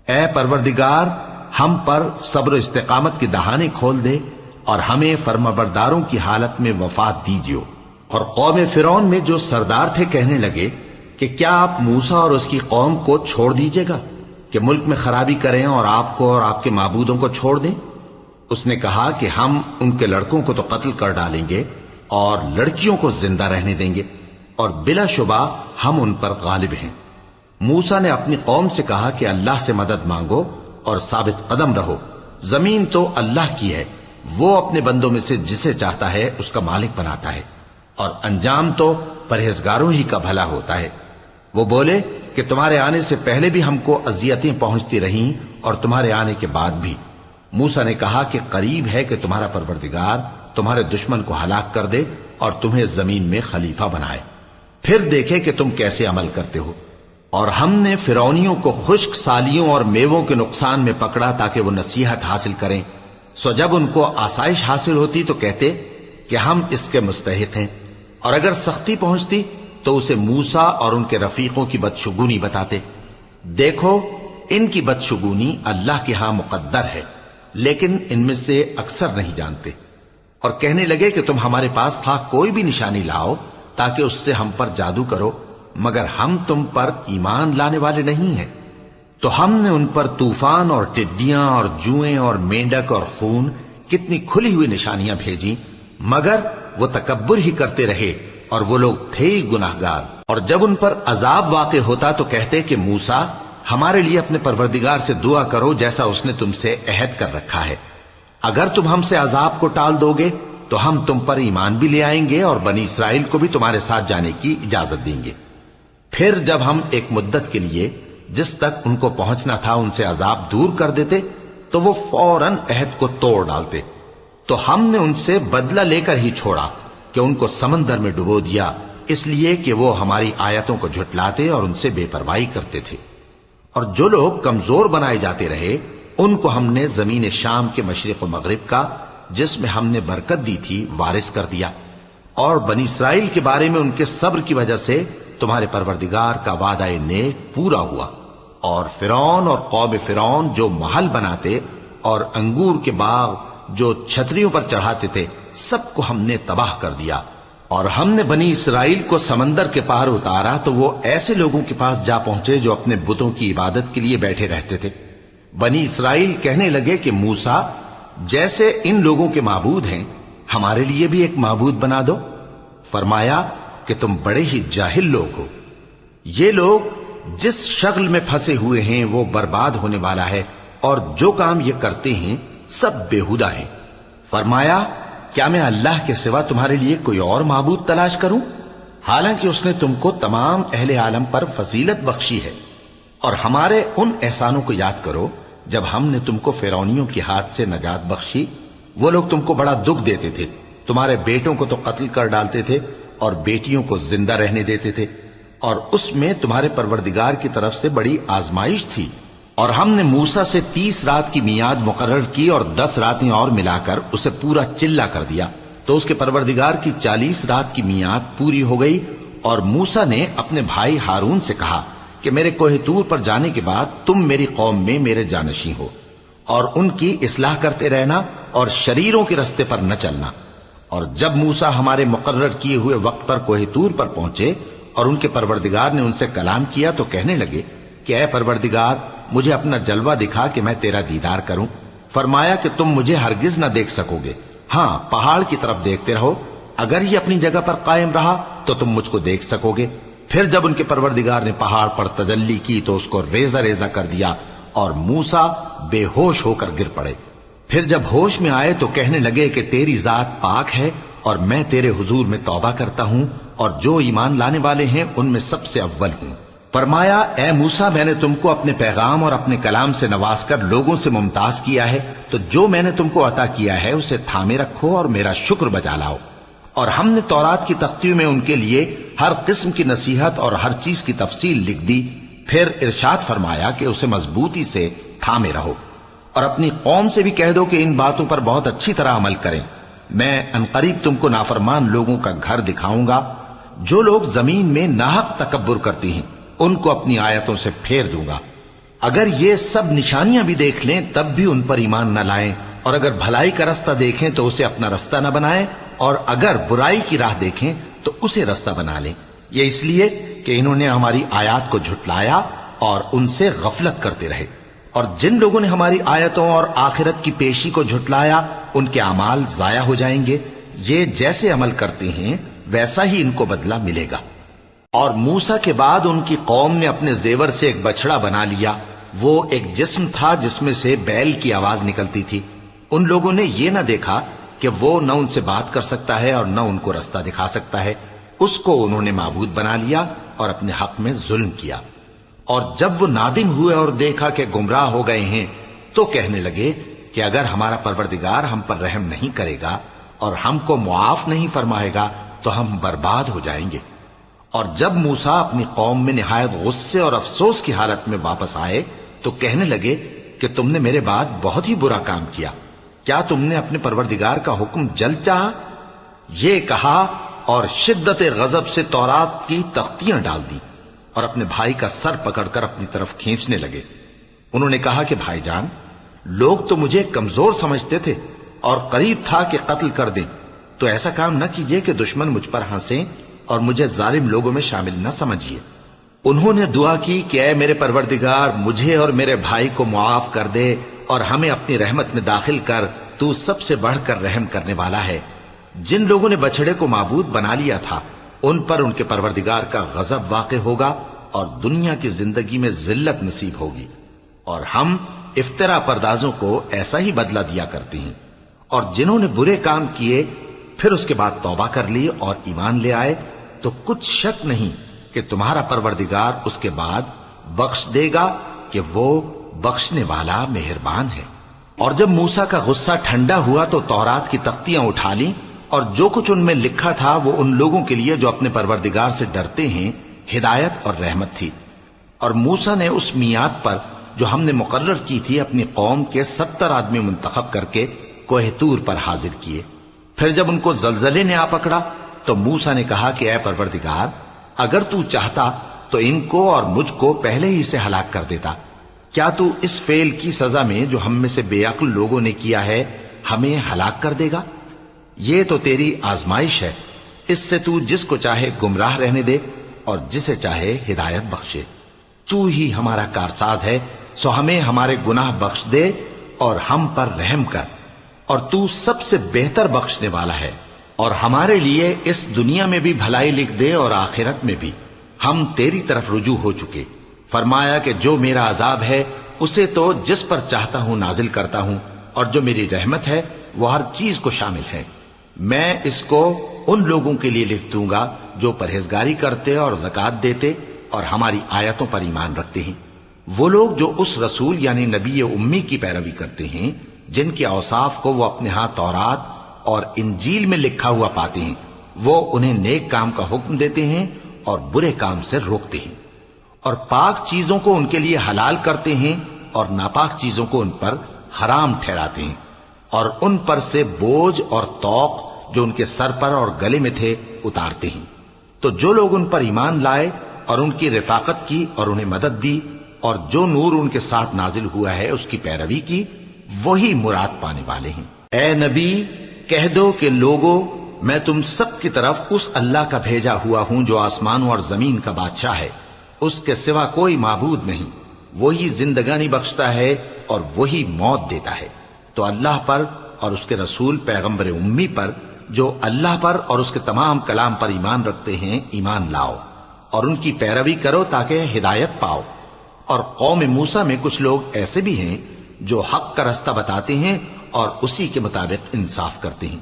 اے پروردگار، ہم پر صبر و استقامت کی دہانے کھول دے اور ہمیں فرمانبرداروں کی حالت میں وفات دیجیو۔ اور قوم فرعون میں جو سردار تھے کہنے لگے کہ کیا آپ موسیٰ اور اس کی قوم کو چھوڑ دیجیے گا کہ ملک میں خرابی کریں اور آپ کو اور آپ کے معبودوں کو چھوڑ دیں؟ اس نے کہا کہ ہم ان کے لڑکوں کو تو قتل کر ڈالیں گے اور لڑکیوں کو زندہ رہنے دیں گے، اور بلا شبہ ہم ان پر غالب ہیں۔ موسیٰ نے اپنی قوم سے کہا کہ اللہ سے مدد مانگو اور ثابت قدم رہو، زمین تو اللہ کی ہے، وہ اپنے بندوں میں سے جسے چاہتا ہے اس کا مالک بناتا ہے، اور انجام تو پرہیزگاروں ہی کا بھلا ہوتا ہے۔ وہ بولے کہ تمہارے آنے سے پہلے بھی ہم کو اذیتیں پہنچتی رہیں اور تمہارے آنے کے بعد بھی۔ موسیٰ نے کہا کہ قریب ہے کہ تمہارا پروردگار تمہارے دشمن کو ہلاک کر دے اور تمہیں زمین میں خلیفہ بنائے، پھر دیکھے کہ تم کیسے عمل کرتے ہو۔ اور ہم نے فرعونیوں کو خشک سالیوں اور میووں کے نقصان میں پکڑا تاکہ وہ نصیحت حاصل کریں، سو جب ان کو آسائش حاصل ہوتی تو کہتے کہ ہم اس کے مستحق ہیں، اور اگر سختی پہنچتی تو اسے موسیٰ اور ان کے رفیقوں کی بدشگونی بتاتے۔ دیکھو ان کی بدشگونی اللہ کے ہاں مقدر ہے، لیکن ان میں سے اکثر نہیں جانتے۔ اور کہنے لگے کہ تم ہمارے پاس خواہ کوئی بھی نشانی لاؤ تاکہ اس سے ہم پر جادو کرو، مگر ہم تم پر ایمان لانے والے نہیں ہیں۔ تو ہم نے ان پر طوفان اور ٹڈیاں اور جوئیں اور مینڈک اور خون کتنی کھلی ہوئی نشانیاں بھیجی، مگر وہ تکبر ہی کرتے رہے اور وہ لوگ تھے ہی گناہگار۔ اور جب ان پر عذاب واقع ہوتا تو کہتے کہ موسیٰ ہمارے لیے اپنے پروردگار سے دعا کرو جیسا اس نے تم سے عہد کر رکھا ہے، اگر تم ہم سے عذاب کو ٹال دو گے تو ہم تم پر ایمان بھی لے آئیں گے اور بنی اسرائیل کو بھی تمہارے ساتھ جانے کی اجازت دیں گے۔ پھر جب ہم ایک مدت کے لیے جس تک ان کو پہنچنا تھا ان سے عذاب دور کر دیتے تو وہ فوراً عہد کو توڑ ڈالتے، تو ہم نے ان سے بدلہ لے کر ہی چھوڑا کہ ان کو سمندر میں ڈبو دیا، اس لیے کہ وہ ہماری آیتوں کو جھٹلاتے اور ان سے بے پرواہی کرتے تھے۔ اور جو لوگ کمزور بنائے جاتے رہے ان کو ہم نے زمین شام کے مشرق و مغرب کا جس میں ہم نے برکت دی تھی وارث کر دیا، اور بنی اسرائیل کے بارے میں ان کے صبر کی وجہ سے تمہارے پروردگار کا وعدہ نیک پورا ہوا۔ اور فرعون اور قوم فرعون جو محل بناتے اور انگور کے باغ جو چھتریوں پر چڑھاتے تھے سب کو ہم نے تباہ کر دیا۔ اور ہم نے بنی اسرائیل کو سمندر کے پار اتارا تو وہ ایسے لوگوں کے پاس جا پہنچے جو اپنے بتوں کی عبادت کے لیے بیٹھے رہتے تھے۔ بنی اسرائیل کہنے لگے کہ موسیٰ جیسے ان لوگوں کے معبود ہیں ہمارے لیے بھی ایک معبود بنا دو۔ فرمایا کہ تم بڑے ہی جاہل لوگ ہو، یہ لوگ جس شغل میں پھنسے ہوئے ہیں وہ برباد ہونے والا ہے، اور جو کام یہ کرتے ہیں سب بیہودہ ہیں۔ فرمایا کیا میں اللہ کے سوا تمہارے لیے کوئی اور معبود تلاش کروں، حالانکہ اس نے تم کو تمام اہل عالم پر فضیلت بخشی ہے۔ اور ہمارے ان احسانوں کو یاد کرو جب ہم نے تم کو فرعونیوں کے ہاتھ سے نجات بخشی، وہ لوگ تم کو بڑا دکھ دیتے تھے، تمہارے بیٹوں کو تو قتل کر ڈالتے تھے اور بیٹیوں کو زندہ رہنے دیتے تھے، اور اس میں تمہارے پروردگار کی طرف سے بڑی آزمائش تھی، اور ہم نے موسیٰ سے 30 رات کی میعاد مقرر کی اور 10 راتیں اور ملا کر اسے پورا چلا کر دیا، تو اس کے پروردگار کی 40 رات کی میعاد پوری ہو گئی۔ اور موسیٰ نے اپنے بھائی ہارون سے کہا کہ میرے کوہ طور پر جانے کے بعد تم میری قوم میں میرے جانشین ہو، اور ان کی اصلاح کرتے رہنا اور شریروں کے رستے پر نہ چلنا۔ اور جب موسیٰ ہمارے مقرر کیے ہوئے وقت پر کوہ طور پر پہنچے اور ان کے پروردگار نے ان سے کلام کیا تو کہنے لگے کہ اے پروردگار، مجھے اپنا جلوہ دکھا کہ میں تیرا دیدار کروں۔ فرمایا کہ تم مجھے ہرگز نہ دیکھ سکو گے، ہاں پہاڑ کی طرف دیکھتے رہو، اگر یہ اپنی جگہ پر قائم رہا تو تم مجھ کو دیکھ سکو گے۔ پھر جب ان کے پروردگار نے پہاڑ پر تجلی کی تو اس کو ریزہ ریزہ کر دیا اور موسیٰ بے ہوش ہو کر گر پڑے۔ پھر جب ہوش میں آئے تو کہنے لگے کہ تیری ذات پاک ہے اور میں تیرے حضور میں توبہ کرتا ہوں اور جو ایمان لانے والے ہیں ان میں سب سے اول ہوں۔ فرمایا اے موسیٰ، میں نے تم کو اپنے پیغام اور اپنے کلام سے نواز کر لوگوں سے ممتاز کیا ہے، تو جو میں نے تم کو عطا کیا ہے اسے تھامے رکھو اور میرا شکر بجا لاؤ۔ اور ہم نے تورات کی تختیوں میں ان کے لیے ہر قسم کی نصیحت اور ہر چیز کی تفصیل لکھ دی۔ پھر ارشاد فرمایا کہ اسے مضبوطی سے تھامے رہو اور اپنی قوم سے بھی کہہ دو کہ ان باتوں پر بہت اچھی طرح عمل کریں۔ میں انقریب تم کو نافرمان لوگوں کا گھر دکھاؤں گا، جو لوگ زمین میں ناحق تکبر کرتی ہیں ان کو اپنی آیتوں سے پھیر دوں گا۔ اگر یہ سب نشانیاں بھی دیکھ لیں تب بھی ان پر ایمان نہ لائیں، اور اگر بھلائی کا رستہ دیکھیں تو اسے اپنا رستہ نہ بنائیں، اور اگر برائی کی راہ دیکھیں تو اسے رستہ بنا لیں۔ یہ اس لیے کہ انہوں نے ہماری آیات کو جھٹلایا اور ان سے غفلت کرتے رہے۔ اور جن لوگوں نے ہماری آیتوں اور آخرت کی پیشی کو جھٹلایا ان کے اعمال ضائع ہو جائیں گے۔ یہ جیسے عمل کرتے ہیں ویسا ہی ان کو بدلہ ملے گا۔ اور موسیٰ کے بعد ان کی قوم نے اپنے زیور سے ایک بچڑا بنا لیا، وہ ایک جسم تھا جس میں سے بیل کی آواز نکلتی تھی۔ ان لوگوں نے یہ نہ دیکھا کہ وہ نہ ان سے بات کر سکتا ہے اور نہ ان کو رستہ دکھا سکتا ہے، اس کو انہوں نے معبود بنا لیا اور اپنے حق میں ظلم کیا۔ اور جب وہ نادم ہوئے اور دیکھا کہ گمراہ ہو گئے ہیں تو کہنے لگے کہ اگر ہمارا پروردگار ہم پر رحم نہیں کرے گا اور ہم کو معاف نہیں فرمائے گا تو ہم برباد ہو جائیں گے۔ اور جب موسیٰ اپنی قوم میں نہایت غصے اور افسوس کی حالت میں واپس آئے تو کہنے لگے کہ تم نے میرے بعد بہت ہی برا کام کیا، کیا تم نے اپنے پروردگار کا حکم جلد چاہا؟ یہ کہا اور شدت غضب سے تورات کی تختیاں ڈال دی اور اپنے بھائی کا سر پکڑ کر اپنی طرف کھینچنے لگے۔ انہوں نے کہا کہ بھائی جان، لوگ تو مجھے کمزور سمجھتے تھے اور قریب تھا کہ قتل کر دیں، تو ایسا کام نہ کیجیے کہ دشمن مجھ پر ہنسیں اور مجھے ظالم لوگوں میں شامل نہ سمجھیے۔ انہوں نے دعا کی کہ اے میرے پروردگار، مجھے اور میرے بھائی کو معاف کر دے اور ہمیں اپنی رحمت میں داخل کر، تو سب سے بڑھ کر رحم کرنے والا ہے۔ جن لوگوں نے بچڑے کو معبود بنا لیا تھا ان پر ان کے پروردگار کا غضب واقع ہوگا اور دنیا کی زندگی میں ذلت نصیب ہوگی، اور ہم افترا پردازوں کو ایسا ہی بدلہ دیا کرتے ہیں۔ اور جنہوں نے برے کام کیے پھر اس کے بعد توبہ کر لی اور ایمان لے آئے تو کچھ شک نہیں کہ تمہارا پروردگار اس کے بعد بخش دے گا کہ وہ بخشنے والا مہربان ہے۔ اور جب موسیٰ کا غصہ ٹھنڈا ہوا تو تورات کی تختیاں اٹھا لیں، اور جو کچھ ان میں لکھا تھا وہ ان لوگوں کے لیے جو اپنے پروردگار سے ڈرتے ہیں ہدایت اور رحمت تھی۔ اور موسیٰ نے اس میعاد پر جو ہم نے مقرر کی تھی اپنی قوم کے 70 آدمی منتخب کر کے کوہ طور پر حاضر کیے۔ پھر جب ان کو زلزلے نے آ پکڑا تو موسیٰ نے کہا کہ اے پروردگار، اگر تو چاہتا تو ان کو اور مجھ کو پہلے ہی سے ہلاک کر دیتا۔ کیا تو اس فعل کی سزا میں جو ہم میں سے بے عقل لوگوں نے کیا ہے ہمیں ہلاک کر دے گا؟ یہ تو تیری آزمائش ہے، اس سے تو جس کو چاہے گمراہ رہنے دے اور جسے چاہے ہدایت بخشے۔ تو ہی ہمارا کارساز ہے، سو ہمیں ہمارے گناہ بخش دے اور ہم پر رحم کر، اور تو سب سے بہتر بخشنے والا ہے۔ اور ہمارے لیے اس دنیا میں بھی بھلائی لکھ دے اور آخرت میں بھی، ہم تیری طرف رجوع ہو چکے۔ فرمایا کہ جو میرا عذاب ہے اسے تو جس پر چاہتا ہوں نازل کرتا ہوں، اور جو میری رحمت ہے وہ ہر چیز کو شامل ہے۔ میں اس کو ان لوگوں کے لیے لکھ دوں گا جو پرہیزگاری کرتے اور زکوٰۃ دیتے اور ہماری آیتوں پر ایمان رکھتے ہیں، وہ لوگ جو اس رسول یعنی نبی امی کی پیروی کرتے ہیں جن کے اوصاف کو وہ اپنے ہاں تورات اور انجیل میں لکھا ہوا پاتے ہیں، وہ انہیں نیک کام کا حکم دیتے ہیں اور برے کام سے روکتے ہیں، اور پاک چیزوں کو ان کے لیے حلال کرتے ہیں اور ناپاک چیزوں کو ان پر حرام ٹھہراتے ہیں، اور ان پر سے بوجھ اور طوق جو ان کے سر پر اور گلے میں تھے اتارتے ہیں۔ تو جو لوگ ان پر ایمان لائے اور ان کی رفاقت کی اور انہیں مدد دی، اور جو نور ان کے ساتھ نازل ہوا ہے اس کی پیروی کی، وہی مراد پانے والے ہیں۔ اے نبی کہہ دو کہ لوگو، میں تم سب کی طرف اس اللہ کا بھیجا ہوا ہوں جو آسمانوں اور زمین کا بادشاہ ہے، اس کے سوا کوئی معبود نہیں، وہی زندگانی بخشتا ہے اور وہی موت دیتا ہے۔ تو اللہ پر اور اس کے رسول پیغمبر امی پر جو اللہ پر اور اس کے تمام کلام پر ایمان رکھتے ہیں ایمان لاؤ، اور ان کی پیروی کرو تاکہ ہدایت پاؤ۔ اور قوم موسیٰ میں کچھ لوگ ایسے بھی ہیں جو حق کا رستہ بتاتے ہیں اور اسی کے مطابق انصاف کرتے ہیں۔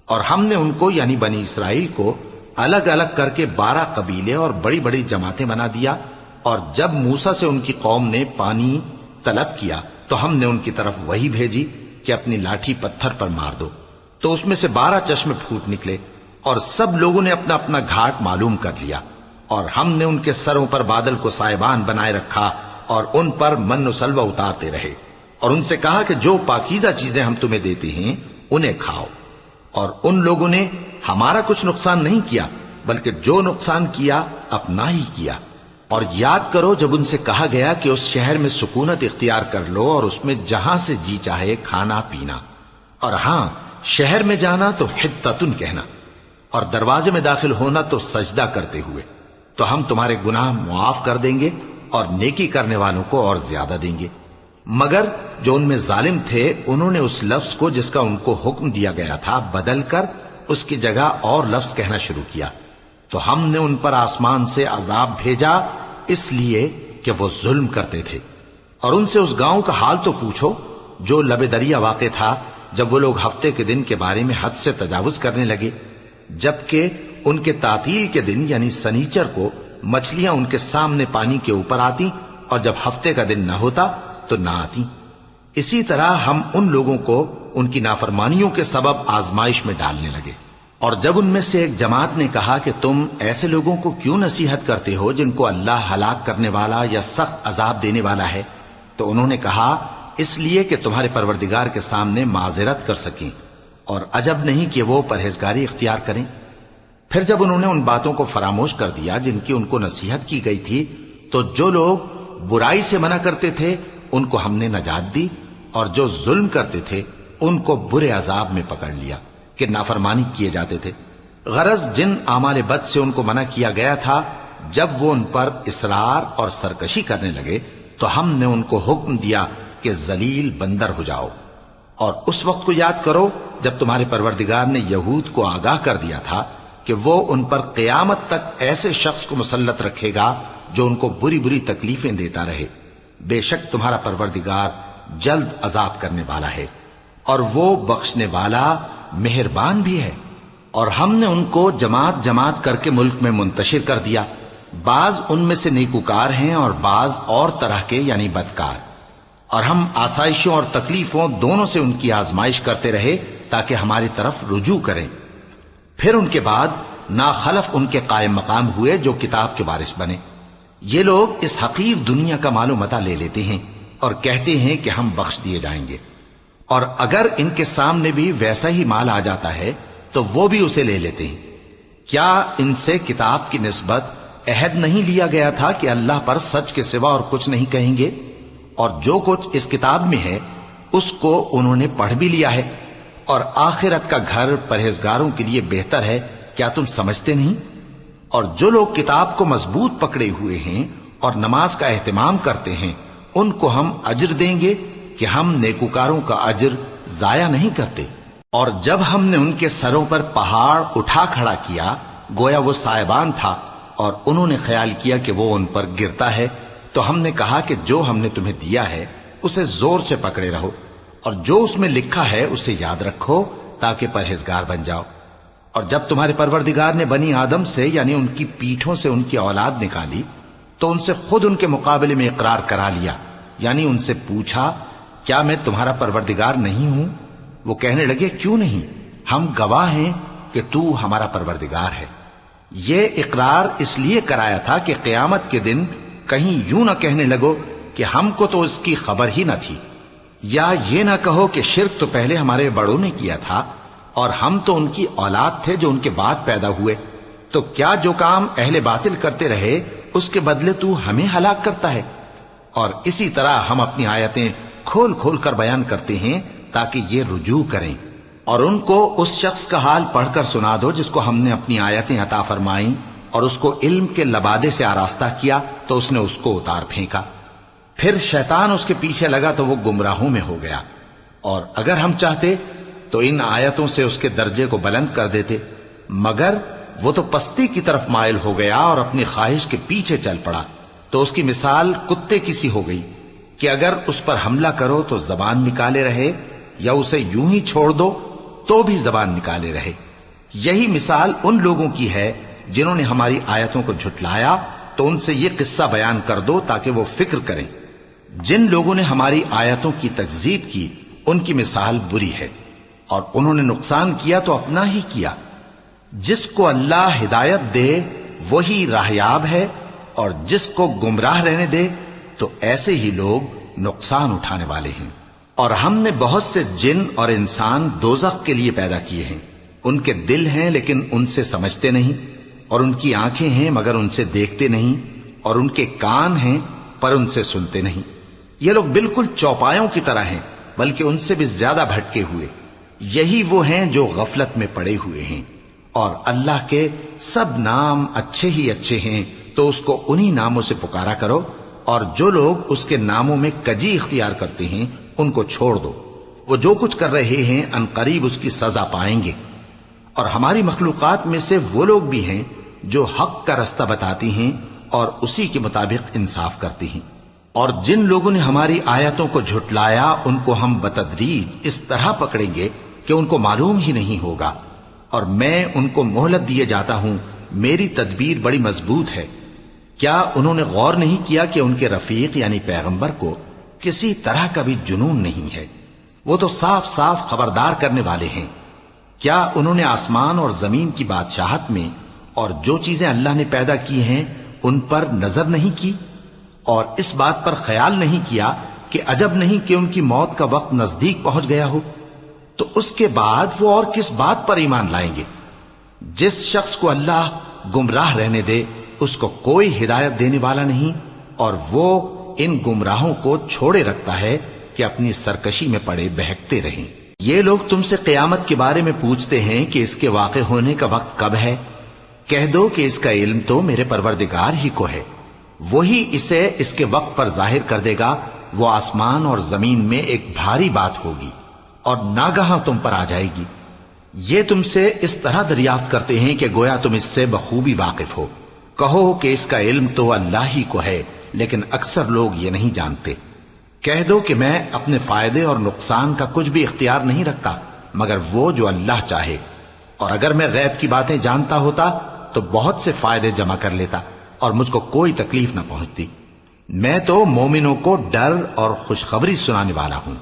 اور ہم نے ان کو یعنی بنی اسرائیل کو الگ الگ کر کے 12 قبیلے اور بڑی بڑی جماعتیں بنا دیا، اور جب موسیٰ سے ان کی قوم نے پانی طلب کیا تو ہم نے ان کی طرف وہی بھیجی کہ اپنی لاٹھی پتھر پر مار دو، تو اس میں سے 12 چشمے پھوٹ نکلے، اور سب لوگوں نے اپنا اپنا گھاٹ معلوم کر لیا، اور ہم نے ان کے سروں پر بادل کو سائبان بنائے رکھا اور ان پر من و سلوہ اتارتے رہے، اور ان سے کہا کہ جو پاکیزہ چیزیں ہم تمہیں دیتے ہیں انہیں کھاؤ۔ اور ان لوگوں نے ہمارا کچھ نقصان نہیں کیا، بلکہ جو نقصان کیا اپنا ہی کیا۔ اور یاد کرو جب ان سے کہا گیا کہ اس شہر میں سکونت اختیار کر لو اور اس میں جہاں سے جی چاہے کھانا پینا، اور ہاں شہر میں جانا تو حتتن کہنا، اور دروازے میں داخل ہونا تو سجدہ کرتے ہوئے، تو ہم تمہارے گناہ معاف کر دیں گے اور نیکی کرنے والوں کو اور زیادہ دیں گے۔ مگر جو ان میں ظالم تھے انہوں نے اس لفظ کو جس کا ان کو حکم دیا گیا تھا بدل کر اس کی جگہ اور لفظ کہنا شروع کیا، تو ہم نے ان پر آسمان سے عذاب بھیجا اس لیے کہ وہ ظلم کرتے تھے۔ اور ان سے اس گاؤں کا حال تو پوچھو جو لب دریا واقع تھا، جب وہ لوگ ہفتے کے دن کے بارے میں حد سے تجاوز کرنے لگے، جبکہ ان کے تعطیل کے دن یعنی سنیچر کو مچھلیاں ان کے سامنے پانی کے اوپر آتی، اور جب ہفتے کا دن نہ ہوتا تو نہ آتی۔ اسی طرح ہم ان لوگوں کو ان کی نافرمانیوں کے سبب آزمائش میں ڈالنے لگے۔ اور جب ان میں سے ایک جماعت نے کہا کہ تم ایسے لوگوں کو کیوں نصیحت کرتے ہو جن کو اللہ ہلاک کرنے والا یا سخت عذاب دینے والا ہے، تو انہوں نے کہا اس لیے کہ تمہارے پروردگار کے سامنے معذرت کر سکیں، اور عجب نہیں کہ وہ پرہیزگاری اختیار کریں۔ پھر جب انہوں نے ان باتوں کو فراموش کر دیا جن کی ان کو نصیحت کی گئی تھی، تو جو لوگ برائی سے منع کرتے تھے ان کو ہم نے نجات دی، اور جو ظلم کرتے تھے ان کو برے عذاب میں پکڑ لیا کہ نافرمانی کیے جاتے تھے۔ غرض جن اعمال بد سے ان کو منع کیا گیا تھا، جب وہ ان پر اصرار اور سرکشی کرنے لگے تو ہم نے ان کو حکم دیا کہ ذلیل بندر ہو جاؤ۔ اور اس وقت کو یاد کرو جب تمہارے پروردگار نے یہود کو آگاہ کر دیا تھا کہ وہ ان پر قیامت تک ایسے شخص کو مسلط رکھے گا جو ان کو بری بری تکلیفیں دیتا رہے۔ بے شک تمہارا پروردگار جلد عذاب کرنے والا ہے، اور وہ بخشنے والا مہربان بھی ہے۔ اور ہم نے ان کو جماعت جماعت کر کے ملک میں منتشر کر دیا، بعض ان میں سے نیکوکار ہیں اور بعض اور طرح کے یعنی بدکار، اور ہم آسائشوں اور تکلیفوں دونوں سے ان کی آزمائش کرتے رہے تاکہ ہماری طرف رجوع کریں۔ پھر ان کے بعد ناخلف ان کے قائم مقام ہوئے جو کتاب کے وارث بنے۔ یہ لوگ اس حقیر دنیا کا مال و متاع لے لیتے ہیں اور کہتے ہیں کہ ہم بخش دیے جائیں گے، اور اگر ان کے سامنے بھی ویسا ہی مال آ جاتا ہے تو وہ بھی اسے لے لیتے ہیں۔ کیا ان سے کتاب کی نسبت عہد نہیں لیا گیا تھا کہ اللہ پر سچ کے سوا اور کچھ نہیں کہیں گے؟ اور جو کچھ اس کتاب میں ہے اس کو انہوں نے پڑھ بھی لیا ہے، اور آخرت کا گھر پرہیزگاروں کے لیے بہتر ہے، کیا تم سمجھتے نہیں؟ اور جو لوگ کتاب کو مضبوط پکڑے ہوئے ہیں اور نماز کا اہتمام کرتے ہیں ان کو ہم اجر دیں گے کہ ہم نیکوکاروں کا اجر ضائع نہیں کرتے۔ اور جب ہم نے ان کے سروں پر پہاڑ اٹھا کھڑا کیا گویا وہ سائبان تھا، اور انہوں نے خیال کیا کہ وہ ان پر گرتا ہے، تو ہم نے کہا کہ جو ہم نے تمہیں دیا ہے اسے زور سے پکڑے رہو، اور جو اس میں لکھا ہے اسے یاد رکھو تاکہ پرہیزگار بن جاؤ۔ اور جب تمہارے پروردگار نے بنی آدم سے یعنی ان کی پیٹھوں سے ان کی اولاد نکالی تو ان سے خود ان کے مقابلے میں اقرار کرا لیا، یعنی ان سے پوچھا کیا میں تمہارا پروردگار نہیں ہوں؟ وہ کہنے لگے کیوں نہیں، ہم گواہ ہیں کہ تو ہمارا پروردگار ہے۔ یہ اقرار اس لیے کرایا تھا کہ قیامت کے دن کہیں یوں نہ کہنے لگو کہ ہم کو تو اس کی خبر ہی نہ تھی، یا یہ نہ کہو کہ شرک تو پہلے ہمارے بڑوں نے کیا تھا اور ہم تو ان کی اولاد تھے جو ان کے بعد پیدا ہوئے، تو کیا جو کام اہل باطل کرتے رہے اس کے بدلے تو ہمیں ہلاک کرتا ہے؟ اور اسی طرح ہم اپنی آیتیں کھول کھول کر بیان کرتے ہیں تاکہ یہ رجوع کریں، اور ان کو اس شخص کا حال پڑھ کر سنا دو جس کو ہم نے اپنی آیتیں عطا فرمائیں اور اس کو علم کے لبادے سے آراستہ کیا تو اس نے اس کو اتار پھینکا، پھر شیطان اس کے پیچھے لگا تو وہ گمراہوں میں ہو گیا، اور اگر ہم چاہتے تو ان آیتوں سے اس کے درجے کو بلند کر دیتے، مگر وہ تو پستی کی طرف مائل ہو گیا اور اپنی خواہش کے پیچھے چل پڑا، تو اس کی مثال کتے کی سی ہو گئی کہ اگر اس پر حملہ کرو تو زبان نکالے رہے، یا اسے یوں ہی چھوڑ دو تو بھی زبان نکالے رہے۔ یہی مثال ان لوگوں کی ہے جنہوں نے ہماری آیتوں کو جھٹلایا، تو ان سے یہ قصہ بیان کر دو تاکہ وہ فکر کریں۔ جن لوگوں نے ہماری آیتوں کی تکذیب کی ان کی مثال بری ہے، اور انہوں نے نقصان کیا تو اپنا ہی کیا۔ جس کو اللہ ہدایت دے وہی راہیاب ہے، اور جس کو گمراہ رہنے دے تو ایسے ہی لوگ نقصان اٹھانے والے ہیں۔ اور ہم نے بہت سے جن اور انسان دوزخ کے لیے پیدا کیے ہیں، ان کے دل ہیں لیکن ان سے سمجھتے نہیں، اور ان کی آنکھیں ہیں مگر ان سے دیکھتے نہیں، اور ان کے کان ہیں پر ان سے سنتے نہیں۔ یہ لوگ بالکل چوپایوں کی طرح ہیں، بلکہ ان سے بھی زیادہ بھٹکے ہوئے۔ یہی وہ ہیں جو غفلت میں پڑے ہوئے ہیں، اور اللہ کے سب نام اچھے ہی اچھے ہیں، تو اس کو انہی ناموں سے پکارا کرو، اور جو لوگ اس کے ناموں میں کجی اختیار کرتے ہیں ان کو چھوڑ دو، وہ جو کچھ کر رہے ہیں ان قریب اس کی سزا پائیں گے۔ اور ہماری مخلوقات میں سے وہ لوگ بھی ہیں جو حق کا رستہ بتاتی ہیں اور اسی کے مطابق انصاف کرتی ہیں، اور جن لوگوں نے ہماری آیتوں کو جھٹلایا ان کو ہم بتدریج اس طرح پکڑیں گے کہ ان کو معلوم ہی نہیں ہوگا، اور میں ان کو مہلت دیے جاتا ہوں، میری تدبیر بڑی مضبوط ہے۔ کیا انہوں نے غور نہیں کیا کہ ان کے رفیق یعنی پیغمبر کو کسی طرح کا بھی جنون نہیں ہے، وہ تو صاف صاف خبردار کرنے والے ہیں۔ کیا انہوں نے آسمان اور زمین کی بادشاہت میں اور جو چیزیں اللہ نے پیدا کی ہیں ان پر نظر نہیں کی، اور اس بات پر خیال نہیں کیا کہ عجب نہیں کہ ان کی موت کا وقت نزدیک پہنچ گیا ہو؟ تو اس کے بعد وہ اور کس بات پر ایمان لائیں گے؟ جس شخص کو اللہ گمراہ رہنے دے اس کو کوئی ہدایت دینے والا نہیں، اور وہ ان گمراہوں کو چھوڑے رکھتا ہے کہ اپنی سرکشی میں پڑے بہکتے رہیں۔ یہ لوگ تم سے قیامت کے بارے میں پوچھتے ہیں کہ اس کے واقع ہونے کا وقت کب ہے؟ کہہ دو کہ اس کا علم تو میرے پروردگار ہی کو ہے، وہی اسے اس کے وقت پر ظاہر کر دے گا۔ وہ آسمان اور زمین میں ایک بھاری بات ہوگی اور ناگہاں تم پر آ جائے گی۔ یہ تم سے اس طرح دریافت کرتے ہیں کہ گویا تم اس سے بخوبی واقف ہو۔ کہو کہ اس کا علم تو اللہ ہی کو ہے، لیکن اکثر لوگ یہ نہیں جانتے۔ کہہ دو کہ میں اپنے فائدے اور نقصان کا کچھ بھی اختیار نہیں رکھتا مگر وہ جو اللہ چاہے، اور اگر میں غیب کی باتیں جانتا ہوتا تو بہت سے فائدے جمع کر لیتا اور مجھ کو کوئی تکلیف نہ پہنچتی۔ میں تو مومنوں کو ڈر اور خوشخبری سنانے والا ہوں۔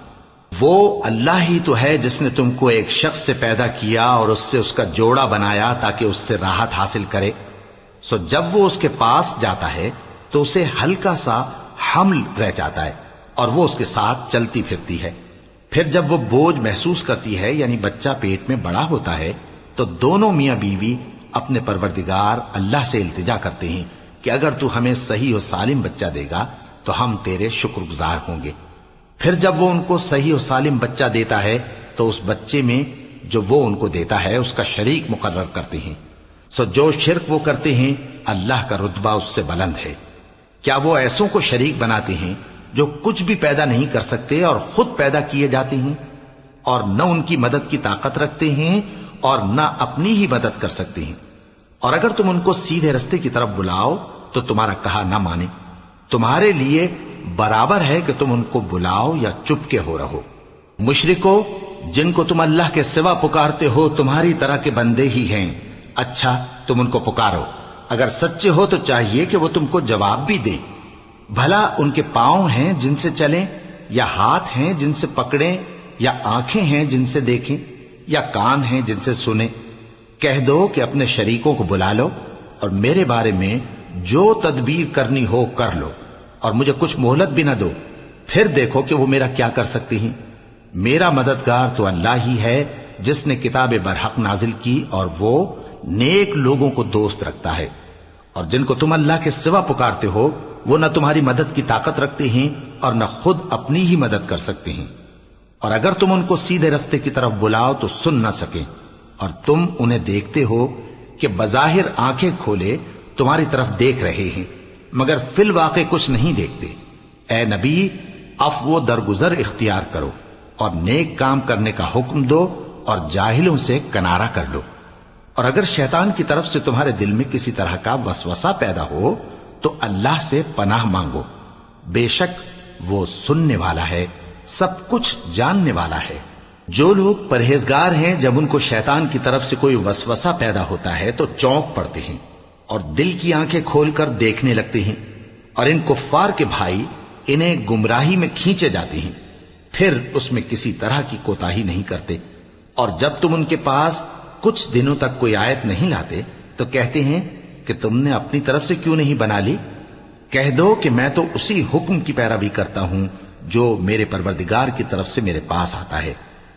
وہ اللہ ہی تو ہے جس نے تم کو ایک شخص سے پیدا کیا اور اس سے اس کا جوڑا بنایا تاکہ اس سے راحت حاصل کرے، سو جب وہ اس کے پاس جاتا ہے تو اسے ہلکا سا حمل رہ جاتا ہے اور وہ اس کے ساتھ چلتی پھرتی ہے۔ پھر جب وہ بوجھ محسوس کرتی ہے یعنی بچہ پیٹ میں بڑا ہوتا ہے تو دونوں میاں بیوی اپنے پروردگار اللہ سے التجا کرتے ہیں کہ اگر تو ہمیں صحیح و سالم بچہ دے گا تو ہم تیرے شکر گزار ہوں گے۔ پھر جب وہ ان کو صحیح و سالم بچہ دیتا ہے تو اس بچے میں جو وہ ان کو دیتا ہے اس کا شریک مقرر کرتے ہیں، سو جو شرک وہ کرتے ہیں اللہ کا رتبہ اس سے بلند ہے۔ کیا وہ ایسوں کو شریک بناتے ہیں جو کچھ بھی پیدا نہیں کر سکتے اور خود پیدا کیے جاتے ہیں، اور نہ ان کی مدد کی طاقت رکھتے ہیں اور نہ اپنی ہی مدد کر سکتے ہیں؟ اور اگر تم ان کو سیدھے رستے کی طرف بلاؤ تو تمہارا کہا نہ مانے، تمہارے لیے برابر ہے کہ تم ان کو بلاؤ یا چپ کے ہو رہو۔ مشرکو، جن کو تم اللہ کے سوا پکارتے ہو تمہاری طرح کے بندے ہی ہیں، اچھا تم ان کو پکارو، اگر سچے ہو تو چاہیے کہ وہ تم کو جواب بھی دیں۔ بھلا ان کے پاؤں ہیں جن سے چلیں، یا ہاتھ ہیں جن سے پکڑیں، یا آنکھیں ہیں جن سے دیکھیں، یا کان ہیں جن سے سنیں؟ کہہ دو کہ اپنے شریکوں کو بلا لو اور میرے بارے میں جو تدبیر کرنی ہو کر لو، اور مجھے کچھ مہلت بھی نہ دو، پھر دیکھو کہ وہ میرا کیا کر سکتی ہیں۔ میرا مددگار تو اللہ ہی ہے جس نے کتاب برحق نازل کی، اور وہ نیک لوگوں کو دوست رکھتا ہے۔ اور جن کو تم اللہ کے سوا پکارتے ہو وہ نہ تمہاری مدد کی طاقت رکھتے ہیں اور نہ خود اپنی ہی مدد کر سکتے ہیں، اور اگر تم ان کو سیدھے رستے کی طرف بلاؤ تو سن نہ سکیں، اور تم انہیں دیکھتے ہو کہ بظاہر آنکھیں کھولے تمہاری طرف دیکھ رہے ہیں مگر فی الواقع کچھ نہیں دیکھتے۔ اے نبی، عفو و درگزر اختیار کرو اور نیک کام کرنے کا حکم دو اور جاہلوں سے کنارہ کر لو۔ اور اگر شیطان کی طرف سے تمہارے دل میں کسی طرح کا وسوسہ پیدا ہو تو اللہ سے پناہ مانگو، بے شک وہ سننے والا ہے، سب کچھ جاننے والا ہے۔ جو لوگ پرہیزگار ہیں جب ان کو شیطان کی طرف سے کوئی وسوسہ پیدا ہوتا ہے تو چونک پڑتے ہیں اور دل کی آنکھیں کھول کر دیکھنے لگتے ہیں، اور ان کفار کے بھائی انہیں گمراہی میں کھینچے جاتے ہیں، پھر اس میں کسی طرح کی کوتاہی نہیں کرتے، اور جب تم ان کے پاس کچھ دنوں تک کوئی آیت نہیں لاتے تو کہتے ہیں کہ تم نے اپنی طرف سے کیوں نہیں بنا لی؟ کہہ دو کہ میں تو اسی حکم کی پیروی کرتا ہوں جو میرے پروردگار کی طرف سے میرے پاس آتا ہے۔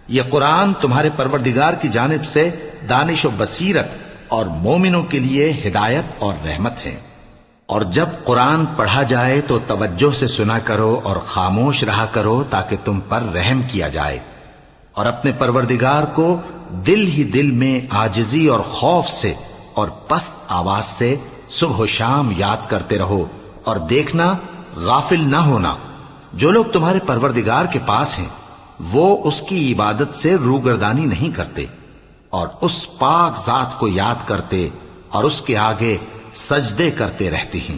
یہ قرآن تمہارے پروردگار کی جانب سے دانش و بصیرت اور مومنوں کے لیے ہدایت اور رحمت ہے۔ اور جب قرآن پڑھا جائے تو توجہ سے سنا کرو اور خاموش رہا کرو تاکہ تم پر رحم کیا جائے، اور اپنے پروردگار کو دل ہی دل میں عاجزی اور خوف سے اور پست آواز سے صبح و شام یاد کرتے رہو، اور دیکھنا غافل نہ ہونا۔ جو لوگ تمہارے پروردگار کے پاس ہیں وہ اس کی عبادت سے روگردانی نہیں کرتے، اور اس پاک ذات کو یاد کرتے اور اس کے آگے سجدے کرتے رہتے ہیں۔